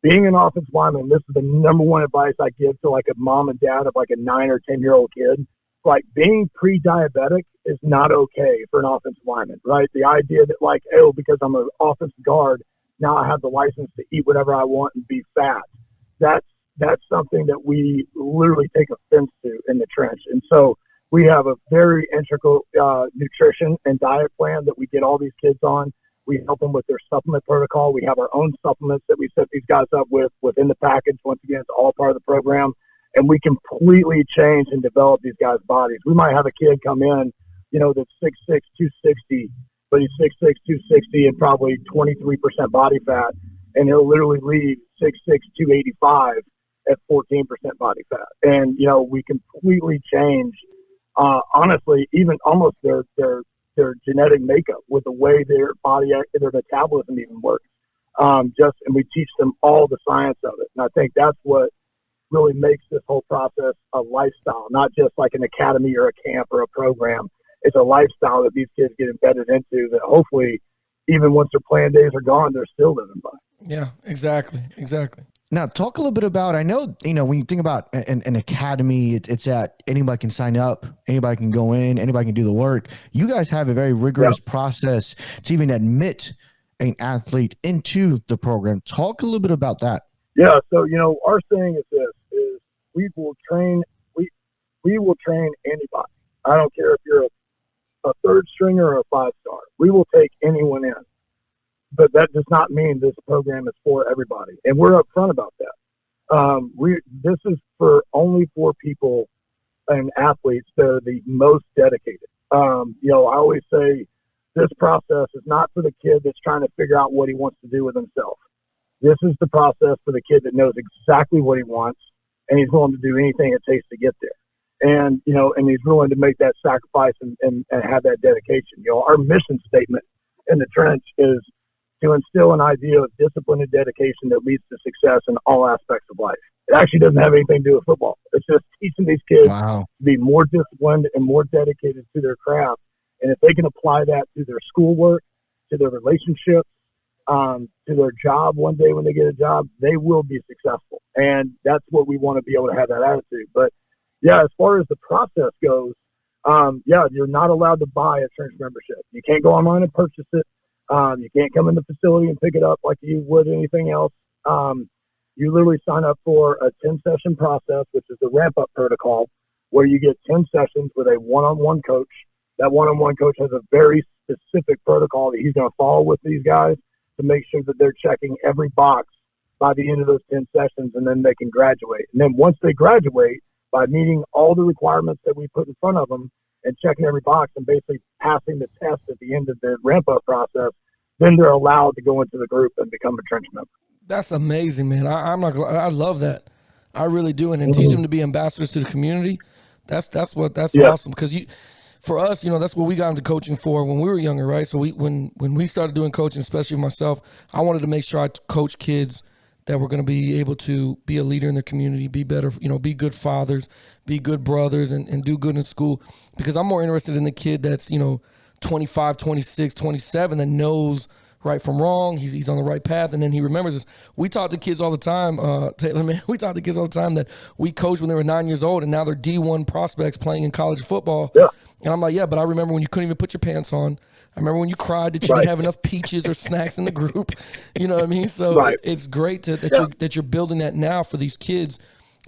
Being an offensive lineman, this is the number one advice I give to like a mom and dad of like a 9 or 10-year-old kid. Like, being pre-diabetic is not okay for an offensive lineman, right? The idea that like, oh, because I'm an offensive guard, now I have the license to eat whatever I want and be fat. That's something that we literally take offense to in the trench. And so we have a very integral nutrition and diet plan that we get all these kids on. We help them with their supplement protocol. We have our own supplements that we set these guys up with within the package. Once again, it's all part of the program. And we completely change and develop these guys' bodies. We might have a kid come in, that's 6'6", 260, but he's 6'6", 260 and probably 23% body fat. And he'll literally leave 6'6", 285 at 14% body fat. And, we completely change, honestly, even almost their genetic makeup with the way their metabolism even works. And we teach them all the science of it. And I think that's what really makes this whole process a lifestyle, not just like an academy or a camp or a program. It's a lifestyle that these kids get embedded into that hopefully, even once their playing days are gone, they're still living by. Yeah, exactly. Now, talk a little bit about, I know, when you think about an academy, it's that anybody can sign up, anybody can go in, anybody can do the work. You guys have a very rigorous process to even admit an athlete into the program. Talk a little bit about that. Yeah, so, our saying is this, is we will train anybody. I don't care if you're a third stringer or a 5-star. We will take anyone in. But that does not mean this program is for everybody. And we're upfront about that. This is only for people and athletes that are the most dedicated. I always say this process is not for the kid that's trying to figure out what he wants to do with himself. This is the process for the kid that knows exactly what he wants, and he's willing to do anything it takes to get there. And, and he's willing to make that sacrifice and have that dedication. Our mission statement in the trench is to instill an idea of discipline and dedication that leads to success in all aspects of life. It actually doesn't have anything to do with football. It's just teaching these kids to be more disciplined and more dedicated to their craft. And if they can apply that to their schoolwork, to their relationships, to their job one day when they get a job, they will be successful. And that's what we want to be able to have that attitude. But, yeah, as far as the process goes, you're not allowed to buy a trench membership. You can't go online and purchase it. You can't come in the facility and pick it up like you would anything else. You literally sign up for a 10-session process, which is the ramp-up protocol, where you get 10 sessions with a one-on-one coach. That one-on-one coach has a very specific protocol that he's going to follow with these guys to make sure that they're checking every box by the end of those 10 sessions, and then they can graduate. And then once they graduate, by meeting all the requirements that we put in front of them and checking every box and basically passing the test at the end of the ramp-up process, then they're allowed to go into the group and become a trench member. That's amazing, man. I love that. I really do. And teach them to be ambassadors to the community. That's awesome. Because for us, that's what we got into coaching for when we were younger, right? So when we started doing coaching, especially myself, I wanted to make sure I coach kids that were going to be able to be a leader in their community, be better, be good fathers, be good brothers, and do good in school. Because I'm more interested in the kid that's, 25, 26, 27 that knows right from wrong. He's on the right path, and then he remembers this. We talk to kids all the time, Taylor, man. We talk to kids all the time that we coached when they were 9 years old, and now they're D1 prospects playing in college football. Yeah. And I'm like, yeah, but I remember when you couldn't even put your pants on. I remember when you cried that you didn't have enough peaches or snacks in the group. You know what I mean? So it's great that you're building that now for these kids,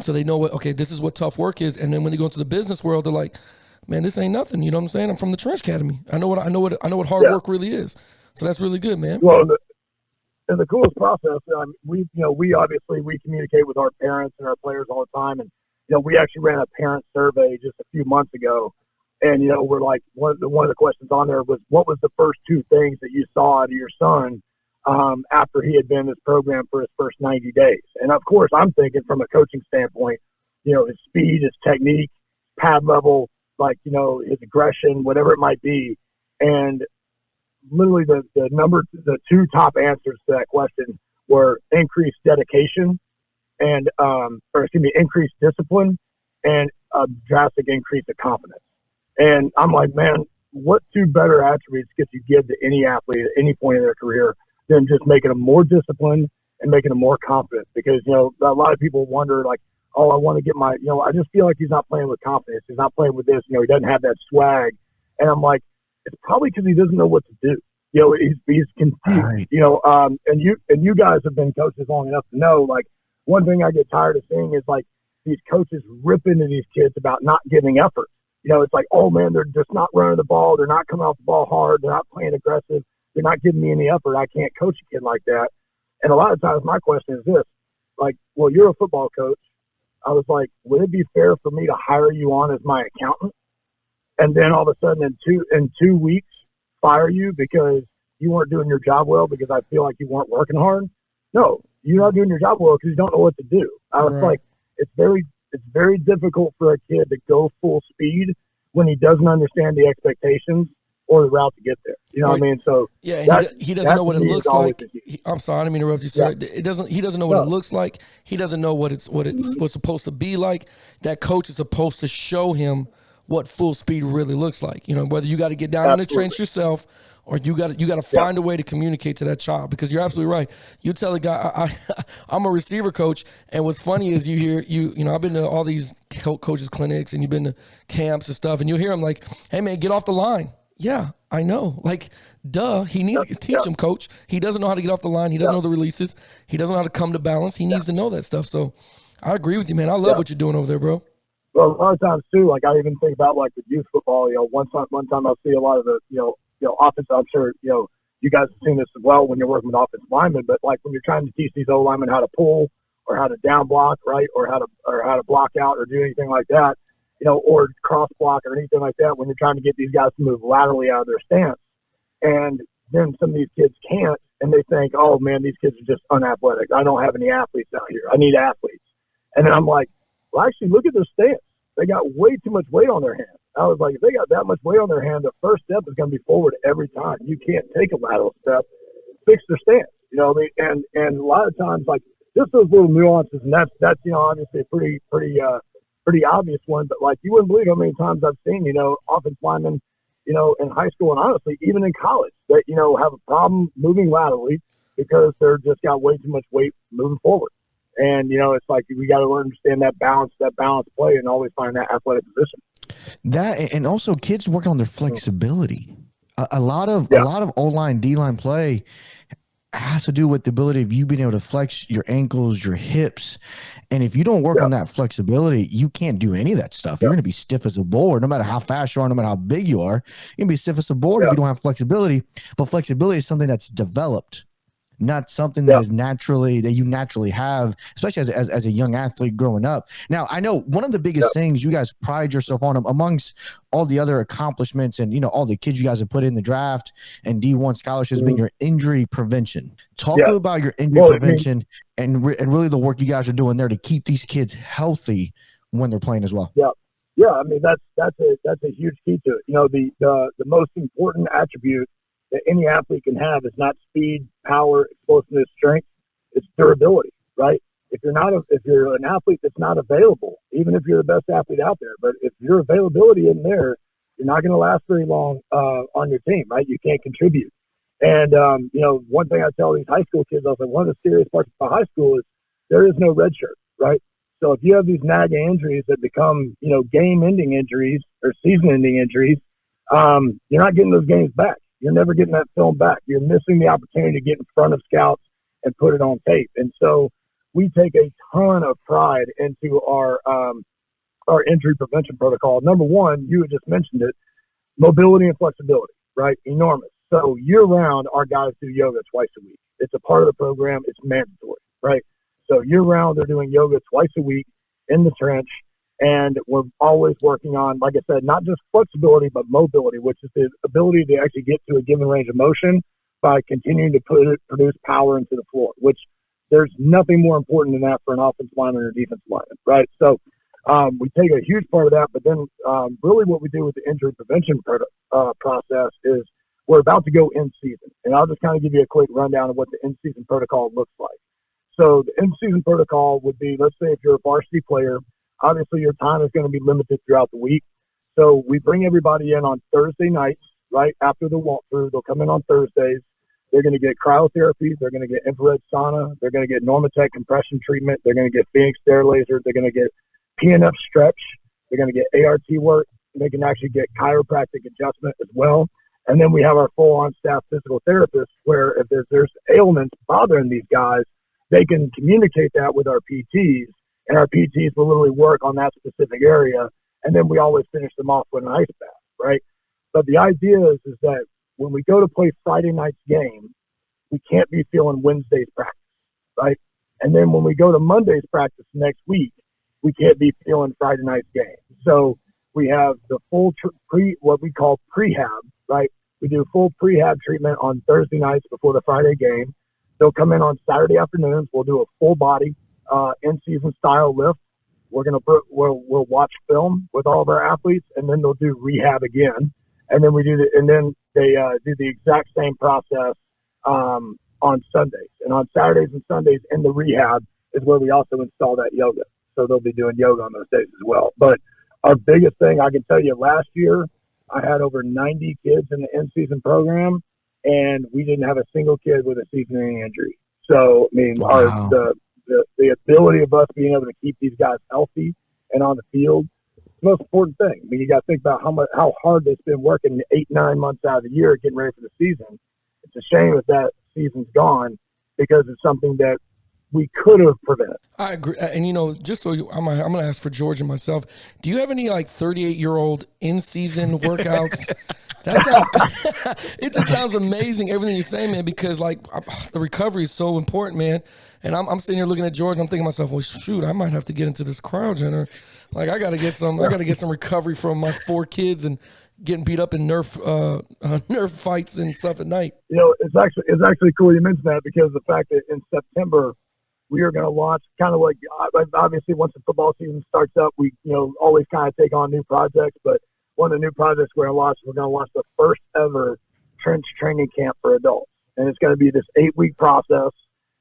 so they know this is what tough work is. And then when they go into the business world, they're like, man, this ain't nothing. You know what I'm saying? I'm from the Trench Academy. I know what hard work really is. So that's really good, man. Well, and the coolest process, we obviously we communicate with our parents and our players all the time, and we actually ran a parent survey just a few months ago, and we're like one of the questions on there was, what was the first 2 things that you saw out of your son after he had been in this program for his first 90 days? And of course, I'm thinking from a coaching standpoint, his speed, his technique, pad level, his aggression, whatever it might be. And literally the 2 top answers to that question were increased dedication and increased discipline and a drastic increase of confidence. And I'm like, man, what two better attributes could you give to any athlete at any point in their career than just making them more disciplined and making them more confident? Because, you know, a lot of people wonder, like, oh, I want to get my, you know, I just feel like he's not playing with confidence. He's not playing with this. You know, he doesn't have that swag. And I'm like, it's probably because he doesn't know what to do. You know, he's confused. Right. You know, and you guys have been coaches long enough to know, like, one thing I get tired of seeing is like these coaches rip into these kids about not giving effort. You know, it's like, oh man, they're just not running the ball. They're not coming off the ball hard. They're not playing aggressive. They're not giving me any effort. I can't coach a kid like that. And a lot of times my question is this, like, well, you're a football coach. I was like, would it be fair for me to hire you on as my accountant? And then all of a sudden in two weeks, fire you because you weren't doing your job well because I feel like you weren't working hard? No, you're not doing your job well because you don't know what to do. I was like, it's very difficult for a kid to go full speed when he doesn't understand the expectations or the route to get there. You know what I mean? So yeah, and he doesn't know what it looks like. I'm sorry, I didn't mean to interrupt you, sir. Yeah. He doesn't know what it looks like. He doesn't know what it's supposed to be like. That coach is supposed to show him what full speed really looks like. You know, whether you got to get down in the trench yourself or you got to find a way to communicate to that child, because you're absolutely right. You tell a guy, I'm a receiver coach, and what's funny is you hear, you know, I've been to all these coaches clinics and you've been to camps and stuff, and you hear them like, hey man, get off the line. Yeah, I know. Like, duh, he needs to teach him, coach. He doesn't know how to get off the line. He doesn't know the releases. He doesn't know how to come to balance. He needs to know that stuff. So I agree with you, man. I love what you're doing over there, bro. Well, a lot of times too, like I even think about like the youth football. You know, one time I'll see a lot of the you know offense. I'm sure you guys have seen this as well when you're working with offensive linemen. But like when you're trying to teach these O linemen how to pull or how to down block, right, or how to block out or do anything like that, you know, or cross block or anything like that. When you're trying to get these guys to move laterally out of their stance, and then some of these kids can't, and they think, oh man, these kids are just unathletic. I don't have any athletes out here. I need athletes. And then I'm like, well, actually, look at their stance. They got way too much weight on their hand. I was like, if they got that much weight on their hand, the first step is going to be forward every time. You can't take a lateral step. Fix their stance. You know what I mean? And a lot of times, like, just those little nuances, and that's you know, obviously a pretty obvious one. But like, you wouldn't believe how many times I've seen, you know, offensive linemen, you know, in high school and honestly even in college that, you know, have a problem moving laterally because they're just got way too much weight moving forward. And, you know, it's like we got to understand that balance play and always find that athletic position. That, and also kids working on their flexibility. A lot of O-line, D-line play has to do with the ability of you being able to flex your ankles, your hips. And if you don't work on that flexibility, you can't do any of that stuff. You're going to be stiff as a board, no matter how fast you are, no matter how big you are. You're going to be stiff as a board if you don't have flexibility. But flexibility is something that's developed, not something that is that you naturally have, especially as a young athlete growing up. Now, I know one of the biggest things you guys pride yourself on amongst all the other accomplishments and, you know, all the kids you guys have put in the draft and D1 scholarships has been your injury prevention. Talk about your injury prevention and really the work you guys are doing there to keep these kids healthy when they're playing as well. Yeah. I mean, that's a huge key to it. You know, the most important attribute that any athlete can have is not speed, power, explosiveness, strength. It's durability, right? If you're an athlete that's not available, even if you're the best athlete out there, but if your availability isn't there, you're not going to last very long on your team, right? You can't contribute. And you know, one thing I tell these high school kids, I was like, one of the serious parts of high school is there is no red shirt, right? So if you have these nagging injuries that become, you know, game-ending injuries or season-ending injuries, you're not getting those games back. You're never getting that film back. You're missing the opportunity to get in front of scouts and put it on tape. And so we take a ton of pride into our injury prevention protocol. Number one, you had just mentioned it, mobility and flexibility, right? Enormous. So year-round, our guys do yoga twice a week. It's a part of the program. It's mandatory, right? So year-round, they're doing yoga twice a week in the trench. And we're always working on, like I said, not just flexibility, but mobility, which is the ability to actually get to a given range of motion by continuing to produce power into the floor, which there's nothing more important than that for an offensive lineman or defensive lineman, right? So we take a huge part of that, but then really what we do with the injury prevention process is we're about to go in season. And I'll just kind of give you a quick rundown of what the in-season protocol looks like. So the in-season protocol would be, let's say if you're a varsity player, obviously your time is going to be limited throughout the week. So we bring everybody in on Thursday nights, right after the walkthrough. They'll come in on Thursdays. They're going to get cryotherapy. They're going to get infrared sauna. They're going to get Normatec compression treatment. They're going to get Phoenix Air Laser. They're going to get PNF stretch. They're going to get ART work. They can actually get chiropractic adjustment as well. And then we have our full on-staff physical therapist where if there's ailments bothering these guys, they can communicate that with our PTs, and our PTs will literally work on that specific area. And then we always finish them off with an ice bath, right? But the idea is that when we go to play Friday night's game, we can't be feeling Wednesday's practice, right? And then when we go to Monday's practice next week, we can't be feeling Friday night's game. So we have the full what we call prehab, right? We do full prehab treatment on Thursday nights before the Friday game. They'll come in on Saturday afternoons. We'll do a full body in-season style lift. We'll watch film with all of our athletes, and then they'll do rehab again. And then they do the exact same process on Sundays. And on Saturdays and Sundays in the rehab is where we also install that yoga. So they'll be doing yoga on those days as well. But our biggest thing, I can tell you, last year I had over 90 kids in the in-season program, and we didn't have a single kid with a season-ending injury. So, I mean, Wow. the ability of us being able to keep these guys healthy and on the field is the most important thing. I mean, you got to think about how hard they've been working 8-9 months out of the year getting ready for the season. It's a shame that season's gone because it's something that we could have prevented. I agree. And, just so I'm going to ask for George and myself, do you have any 38-year-old in-season workouts? That sounds, it just sounds amazing, everything you're saying, man, because the recovery is so important, man. And I'm sitting here looking at George and I'm thinking to myself, well, shoot, I might have to get into this cryogenic. I got to get some recovery from my 4 kids and getting beat up in Nerf fights and stuff at night. It's actually cool you mentioned that, because the fact that in September we are going to launch kind of obviously once the football season starts up, we always kind of take on new projects, but one of the new projects we're going to launch the first ever trench training camp for adults. And it's going to be this 8-week process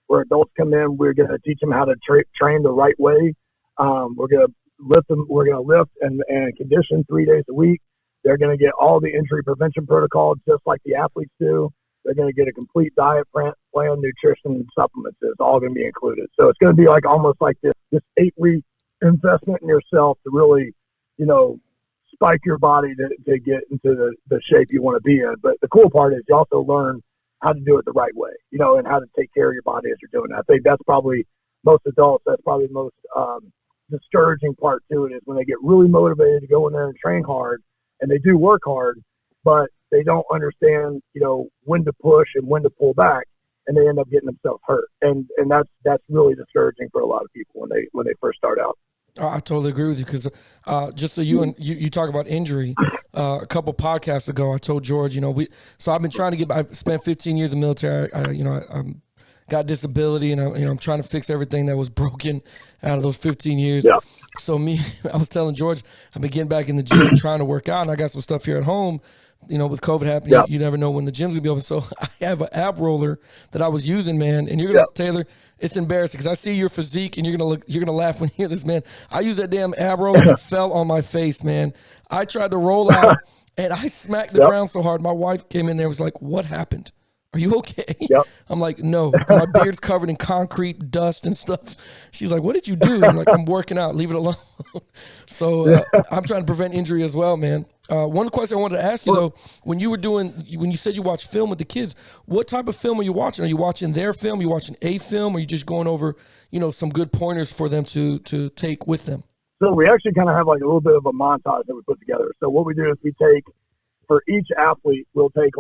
where adults come in. We're going to teach them how to train the right way. We're going to lift them. We're going to lift and condition 3 days a week. They're going to get all the injury prevention protocols just like the athletes do. They're going to get a complete diet plan, nutrition, and supplements. It's all going to be included. So it's going to be almost like this 8-week investment in yourself to really, spike your body to get into the shape you want to be in. But the cool part is you also learn how to do it the right way, and how to take care of your body as you're doing it. I think that's probably most adults, that's probably the most discouraging part to it, is when they get really motivated to go in there and train hard, and they do work hard, but they don't understand, when to push and when to pull back, and they end up getting themselves hurt. And that's really discouraging for a lot of people when they first start out. I totally agree with you, because just so you talk about injury, a couple podcasts ago, I told George, so I've been trying to I spent 15 years in the military. I got disability, and I'm trying to fix everything that was broken out of those 15 years. Yeah. So I was telling George, I've been getting back in the gym, trying to work out, and I got some stuff here at home. With COVID happening, yeah, you never know when the gym's gonna be open. So I have an ab roller that I was using, man. And you're gonna, Taylor, it's embarrassing because I see your physique and you're gonna laugh when you hear this, man. I used that damn ab roller and it fell on my face, man. I tried to roll out and I smacked the ground so hard. My wife came in there and was like, "What happened? Are you okay?" Yep. I'm like, "No, my beard's covered in concrete, dust, and stuff." She's like, "What did you do?" I'm like, "I'm working out. Leave it alone." So I'm trying to prevent injury as well, man. One question I wanted to ask you, though, when you said you watch film with the kids, what type of film are you watching? Are you watching their film? Are you watching a film? Or are you just going over, some good pointers for them to take with them? So we actually kind of have a little bit of a montage that we put together. So what we do is we take, for each athlete, we'll take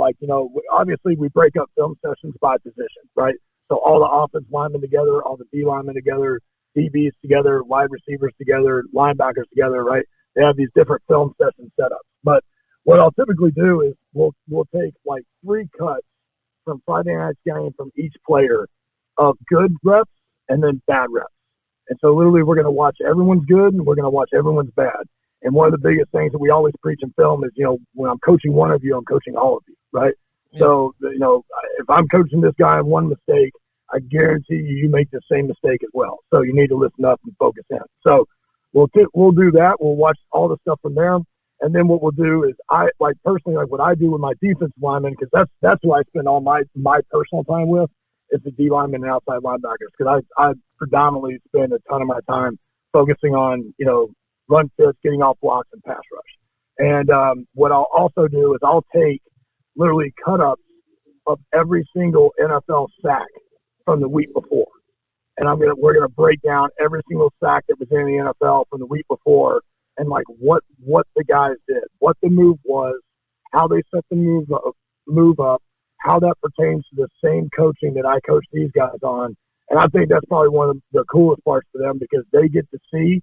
obviously we break up film sessions by position, right? So all the offense linemen together, all the D linemen together, DBs together, wide receivers together, linebackers together, right? They have these different film session setups. But what I'll typically do is we'll take 3 cuts from Friday night's game from each player of good reps and then bad reps. And so literally we're going to watch everyone's good and we're going to watch everyone's bad. And one of the biggest things that we always preach in film is, when I'm coaching one of you, I'm coaching all of you, right? Yeah. So, if I'm coaching this guy on one mistake, I guarantee you make the same mistake as well. So you need to listen up and focus in. So we'll do that. We'll watch all the stuff from them. And then what we'll do is personally, what I do with my defensive linemen, because that's who I spend all my personal time with, is the D linemen and outside linebackers. Because I predominantly spend a ton of my time focusing on, run fits, getting off blocks, and pass rush. And what I'll also do is I'll take literally cut-ups of every single NFL sack from the week before. And we're gonna break down every single sack that was in the NFL from the week before, and what the guys did, what the move was, how they set the move up, how that pertains to the same coaching that I coach these guys on. And I think that's probably one of the coolest parts for them, because they get to see,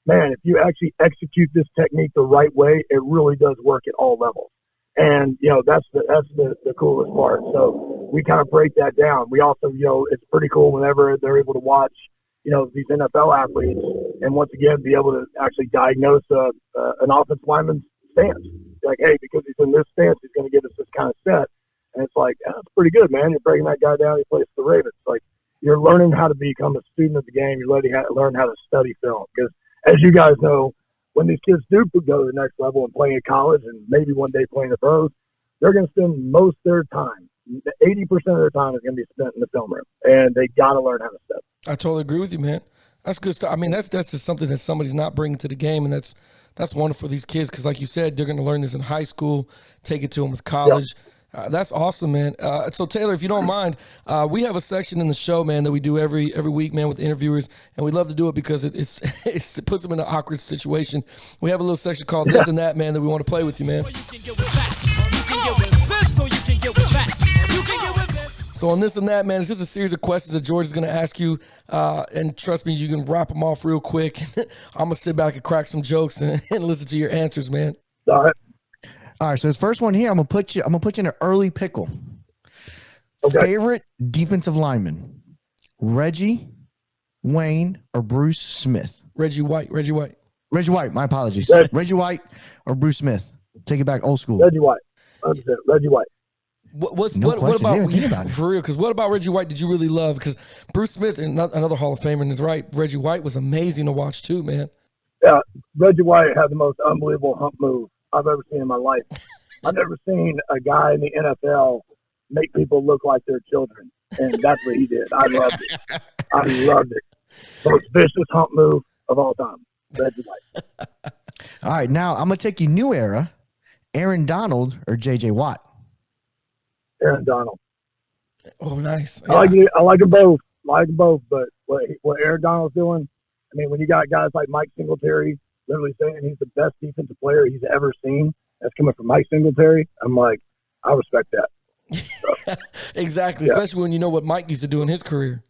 man, if you actually execute this technique the right way, it really does work at all levels. And, that's the coolest part. So we kind of break that down. We also, it's pretty cool whenever they're able to watch, these NFL athletes, and once again, be able to actually diagnose an offensive lineman's stance. Like, hey, because he's in this stance, he's going to give us this kind of set. And it's like, that's pretty good, man. You're breaking that guy down. He plays for the Ravens. Like, you're learning how to become a student of the game. You're learn how to study film. Because as you guys know, when these kids do go to the next level and play in college, and maybe one day playing the pros, they're going to spend most of their time, 80% of their time is going to be spent in the film room, and they got to learn how to study. I totally agree with you, man. That's good stuff. I mean, that's just something that somebody's not bringing to the game, and that's wonderful for these kids, because like you said, they're going to learn this in high school, take it to them with college. Yep. That's awesome, man. So Taylor, if you don't mind, we have a section in the show, man, that we do every week, man, with interviewers, and we love to do it because it puts them in an awkward situation. We have a little section called This and That, man, that we want to play with you, man. So on This and That, man, it's just a series of questions that George is going to ask you, and trust me, you can wrap them off real quick. I'm going to sit back and crack some jokes and listen to your answers, man. All right. All right, so this first one here, I'm gonna put you in an early pickle. Okay. Favorite defensive lineman: Reggie, Wayne, or Bruce Smith? Reggie White. My apologies. Reggie White or Bruce Smith? Take it back old school. Reggie White. That's it. Reggie White. What about for real? Because what about Reggie White did you really love? Because Bruce Smith, another Hall of Famer, is right. Reggie White was amazing to watch too, man. Yeah, Reggie White had the most unbelievable hump move I've ever seen in my life. I've never seen a guy in the NFL make people look like their children, and that's what he did. I loved it. Most vicious hump move of all time. Reggie White. All right, now I'm gonna take you new era: Aaron Donald or J.J. Watt. Aaron Donald. Oh, nice. Yeah. I like them both. But what Aaron Donald's doing, I mean, when you got guys like Mike Singletary literally saying he's the best defensive player he's ever seen, that's coming from Mike Singletary, I'm like, I respect that. So, exactly, yeah. Especially when you know what Mike used to do in his career.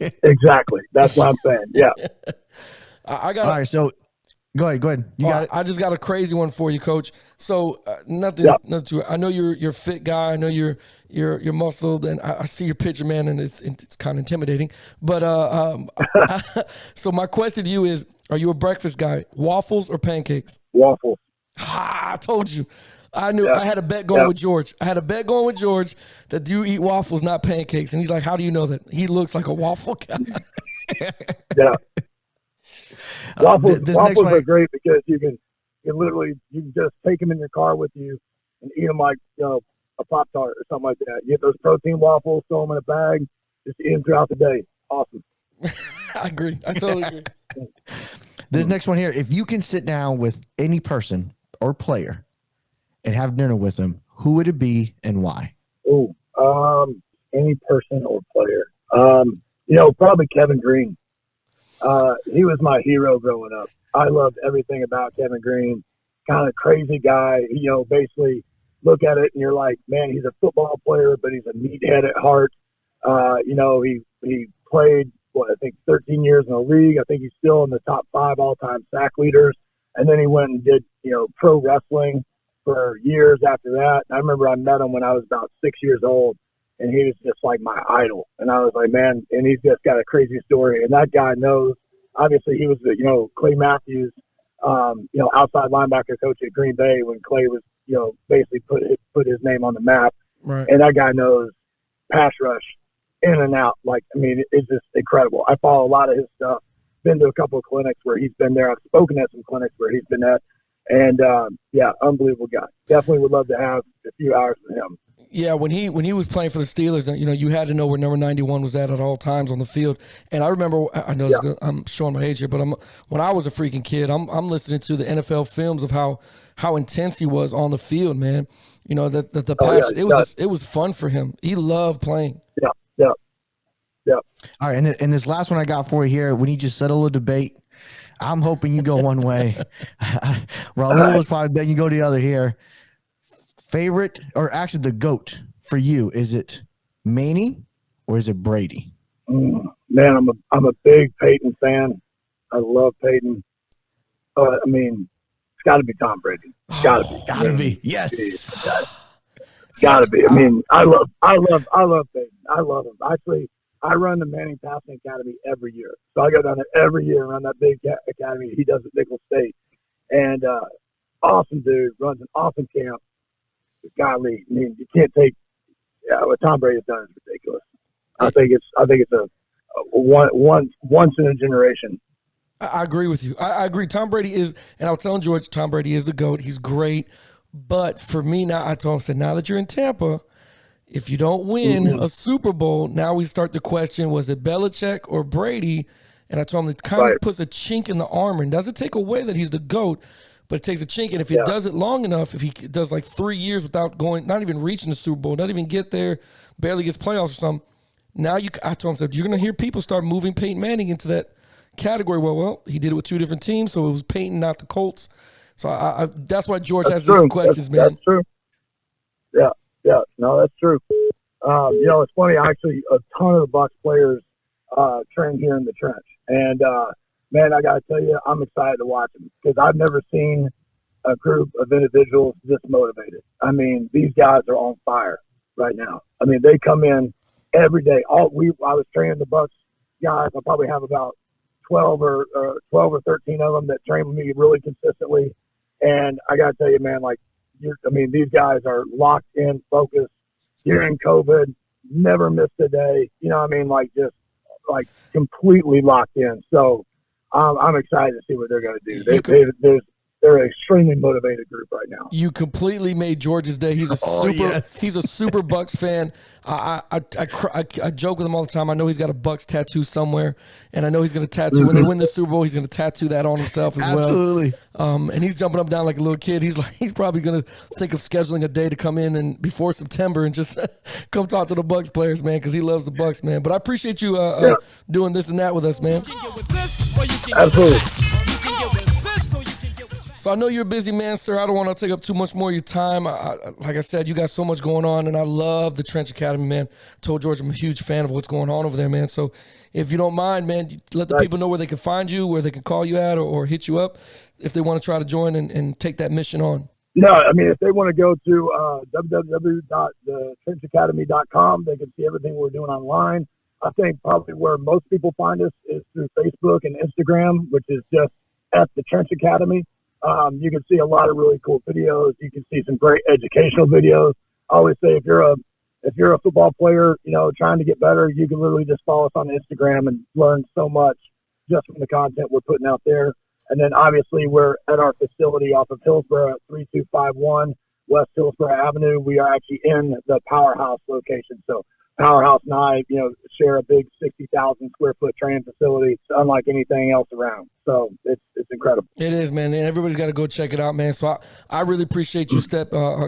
Exactly. That's what I'm saying. Yeah. I got. All right, so go ahead. You got it. I just got a crazy one for you, Coach. So nothing too. I know you're a fit guy. I know you're muscled, and I see your picture, man, and it's kind of intimidating. But so my question to you is: are you a breakfast guy? Waffles or pancakes? Waffles. I told you. I knew. Yeah. I had a bet going with George. That you eat waffles, not pancakes. And he's like, "How do you know that?" He looks like a waffle guy. Yeah. Waffles are great because you can just take them in your car with you and eat them like a Pop-Tart or something like that. You get those protein waffles, throw them in a bag, just eat them throughout the day. Awesome. I agree. I totally agree. This next one here, if you can sit down with any person or player and have dinner with them, who would it be and why? Oh, any person or player. Probably Kevin Green. He was my hero growing up. I loved everything about Kevin Green. Kind of crazy guy. Basically look at it and you're like, man, he's a football player, but he's a meathead at heart. He played, I think 13 years in the league. I think he's still in the top 5 all-time sack leaders. And then he went and did, pro wrestling for years after that. I remember I met him when I was about 6 years old, and he was just like my idol. And I was like, man, and he's just got a crazy story. And that guy knows, obviously he was the, Clay Matthews, outside linebacker coach at Green Bay when Clay was, basically put his name on the map. Right. And that guy knows pass rush in and out. Like, I mean, it's just incredible. I follow a lot of his stuff. been to a couple of clinics where he's been there. I've spoken at some clinics where he's been at. And, yeah, unbelievable guy. Definitely would love to have a few hours with him. Yeah, when he was playing for the Steelers, you had to know where number 91 was at all times on the field. And I remember, I know I'm showing my age here, but when I was a freaking kid, I'm listening to the NFL films of how intense he was on the field, man. The passion. It was fun for him. He loved playing. Yeah. All right, and this last one I got for you here, we need to settle a debate. I'm hoping you go one way. Raul was probably betting you go the other here. Favorite, or actually the GOAT for you, is it Maney or is it Brady? Man, I'm a big Peyton fan. I love Peyton. I mean, it's got to be Tom Brady. It's got to be. Got to be. Yes. It's got to be. I mean, I love Peyton. I love him. Actually, I run the Manning Passing Academy every year. So I go down there every year and run that big academy. He does at Nicholls State. And awesome dude, runs an awesome camp. Golly, I mean, you can't take what Tom Brady's done is ridiculous. I think it's a once in a generation. I agree with you. I agree. Tom Brady is, and I was telling George, Tom Brady is the GOAT. He's great. But for me now, I told him, I said, now that you're in Tampa, if you don't win a Super Bowl, now we start to question, was it Belichick or Brady? And I told him it kind of puts a chink in the armor and doesn't take away that he's the GOAT, but it takes a chink. And if he does it long enough, if he does like 3 years without going, not even reaching the Super Bowl, not even get there, barely gets playoffs or something, now I told him, said, you're going to hear people start moving Peyton Manning into that category. Well, he did it with two different teams, so it was Peyton, not the Colts. So I that's why George has these questions, man. That's true. Yeah, no, that's true. It's funny. Actually, a ton of the Bucs players train here in the trench, and man, I gotta tell you, I'm excited to watch them because I've never seen a group of individuals this motivated. I mean, these guys are on fire right now. I mean, they come in every day. I was training the Bucs guys. I probably have about 12 or 13 of them that train with me really consistently, and I gotta tell you, man, these guys are locked in, focused. During COVID, never missed a day. Just completely locked in. So I'm excited to see what they're going to do. They're an extremely motivated group right now. You completely made George's day. He's he's a super Bucs fan. I joke with him all the time. I know he's got a Bucs tattoo somewhere, and I know he's going to tattoo when they win the Super Bowl. He's going to tattoo that on himself as well. Absolutely. And he's jumping up and down like a little kid. He's probably going to think of scheduling a day to come in and before September and just come talk to the Bucs players, man, because he loves the Bucs, man. But I appreciate you doing this and that with us, man. Absolutely. So I know you're a busy man, sir. I don't want to take up too much more of your time. Like I said, you got so much going on, and I love the Trench Academy, man. Told George I'm a huge fan of what's going on over there, man. So if you don't mind, man, let the people know where they can find you, where they can call you at or hit you up if they want to try to join and take that mission on. No, I mean, if they want to go to www.thetrenchacademy.com, they can see everything we're doing online. I think probably where most people find us is through Facebook and Instagram, which is just at the Trench Academy. You can see a lot of really cool videos. You can see some great educational videos. I always say if you're a football player, trying to get better, you can literally just follow us on Instagram and learn so much just from the content we're putting out there. And then obviously we're at our facility off of Hillsborough at 3251 West Hillsborough Avenue. We are actually in the Powerhouse location. So Powerhouse and I, share a big 60,000 square foot training facility. It's unlike anything else around. So it's incredible. It is, man. And everybody's got to go check it out, man. So I really appreciate you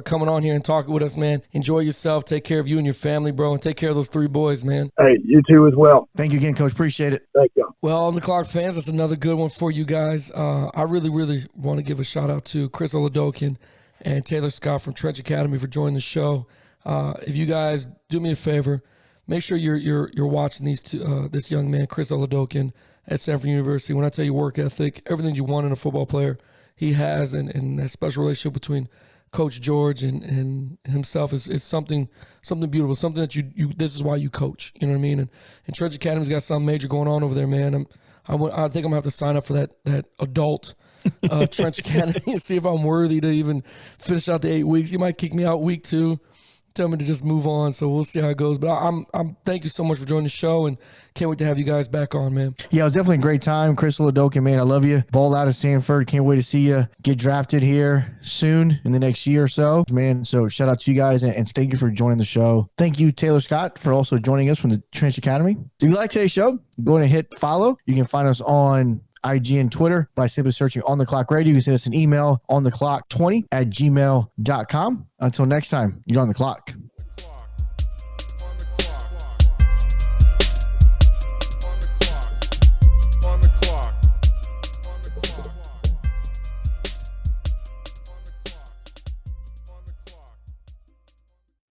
coming on here and talking with us, man. Enjoy yourself. Take care of you and your family, bro. And take care of those three boys, man. Hey, you too as well. Thank you again, Coach. Appreciate it. Thank you. Well, on the clock fans, that's another good one for you guys. I really, really want to give a shout out to Chris Oladokun and Taylor Scott from Trench Academy for joining the show. If you guys do me a favor, make sure you're watching these two, this young man, Chris Oladokun, at Samford University. When I tell you work ethic, everything you want in a football player, he has, and that special relationship between Coach George and himself is something beautiful, something that you this is why you coach. You know what I mean? And Trench Academy's got something major going on over there, man. I think I'm gonna have to sign up for that adult Trench Academy and see if I'm worthy to even finish out the 8 weeks. He might kick me out week 2. tell me to just move on. So we'll see how it goes. But I'm thank you so much for joining the show, and can't wait to have you guys back on, man. Yeah, it was definitely a great time. Chris Oladokun, man, I love you. Ball out of Samford. Can't wait to see you get drafted here soon in the next year or so, man. So shout out to you guys, and thank you for joining the show. Thank you, Taylor Scott, for also joining us from the Trench Academy. If you like today's show, go ahead and hit follow. You can find us on IG and Twitter by simply searching On The Clock Radio. You can send us an email, ontheclock20@gmail.com. Until next time, you're on the clock.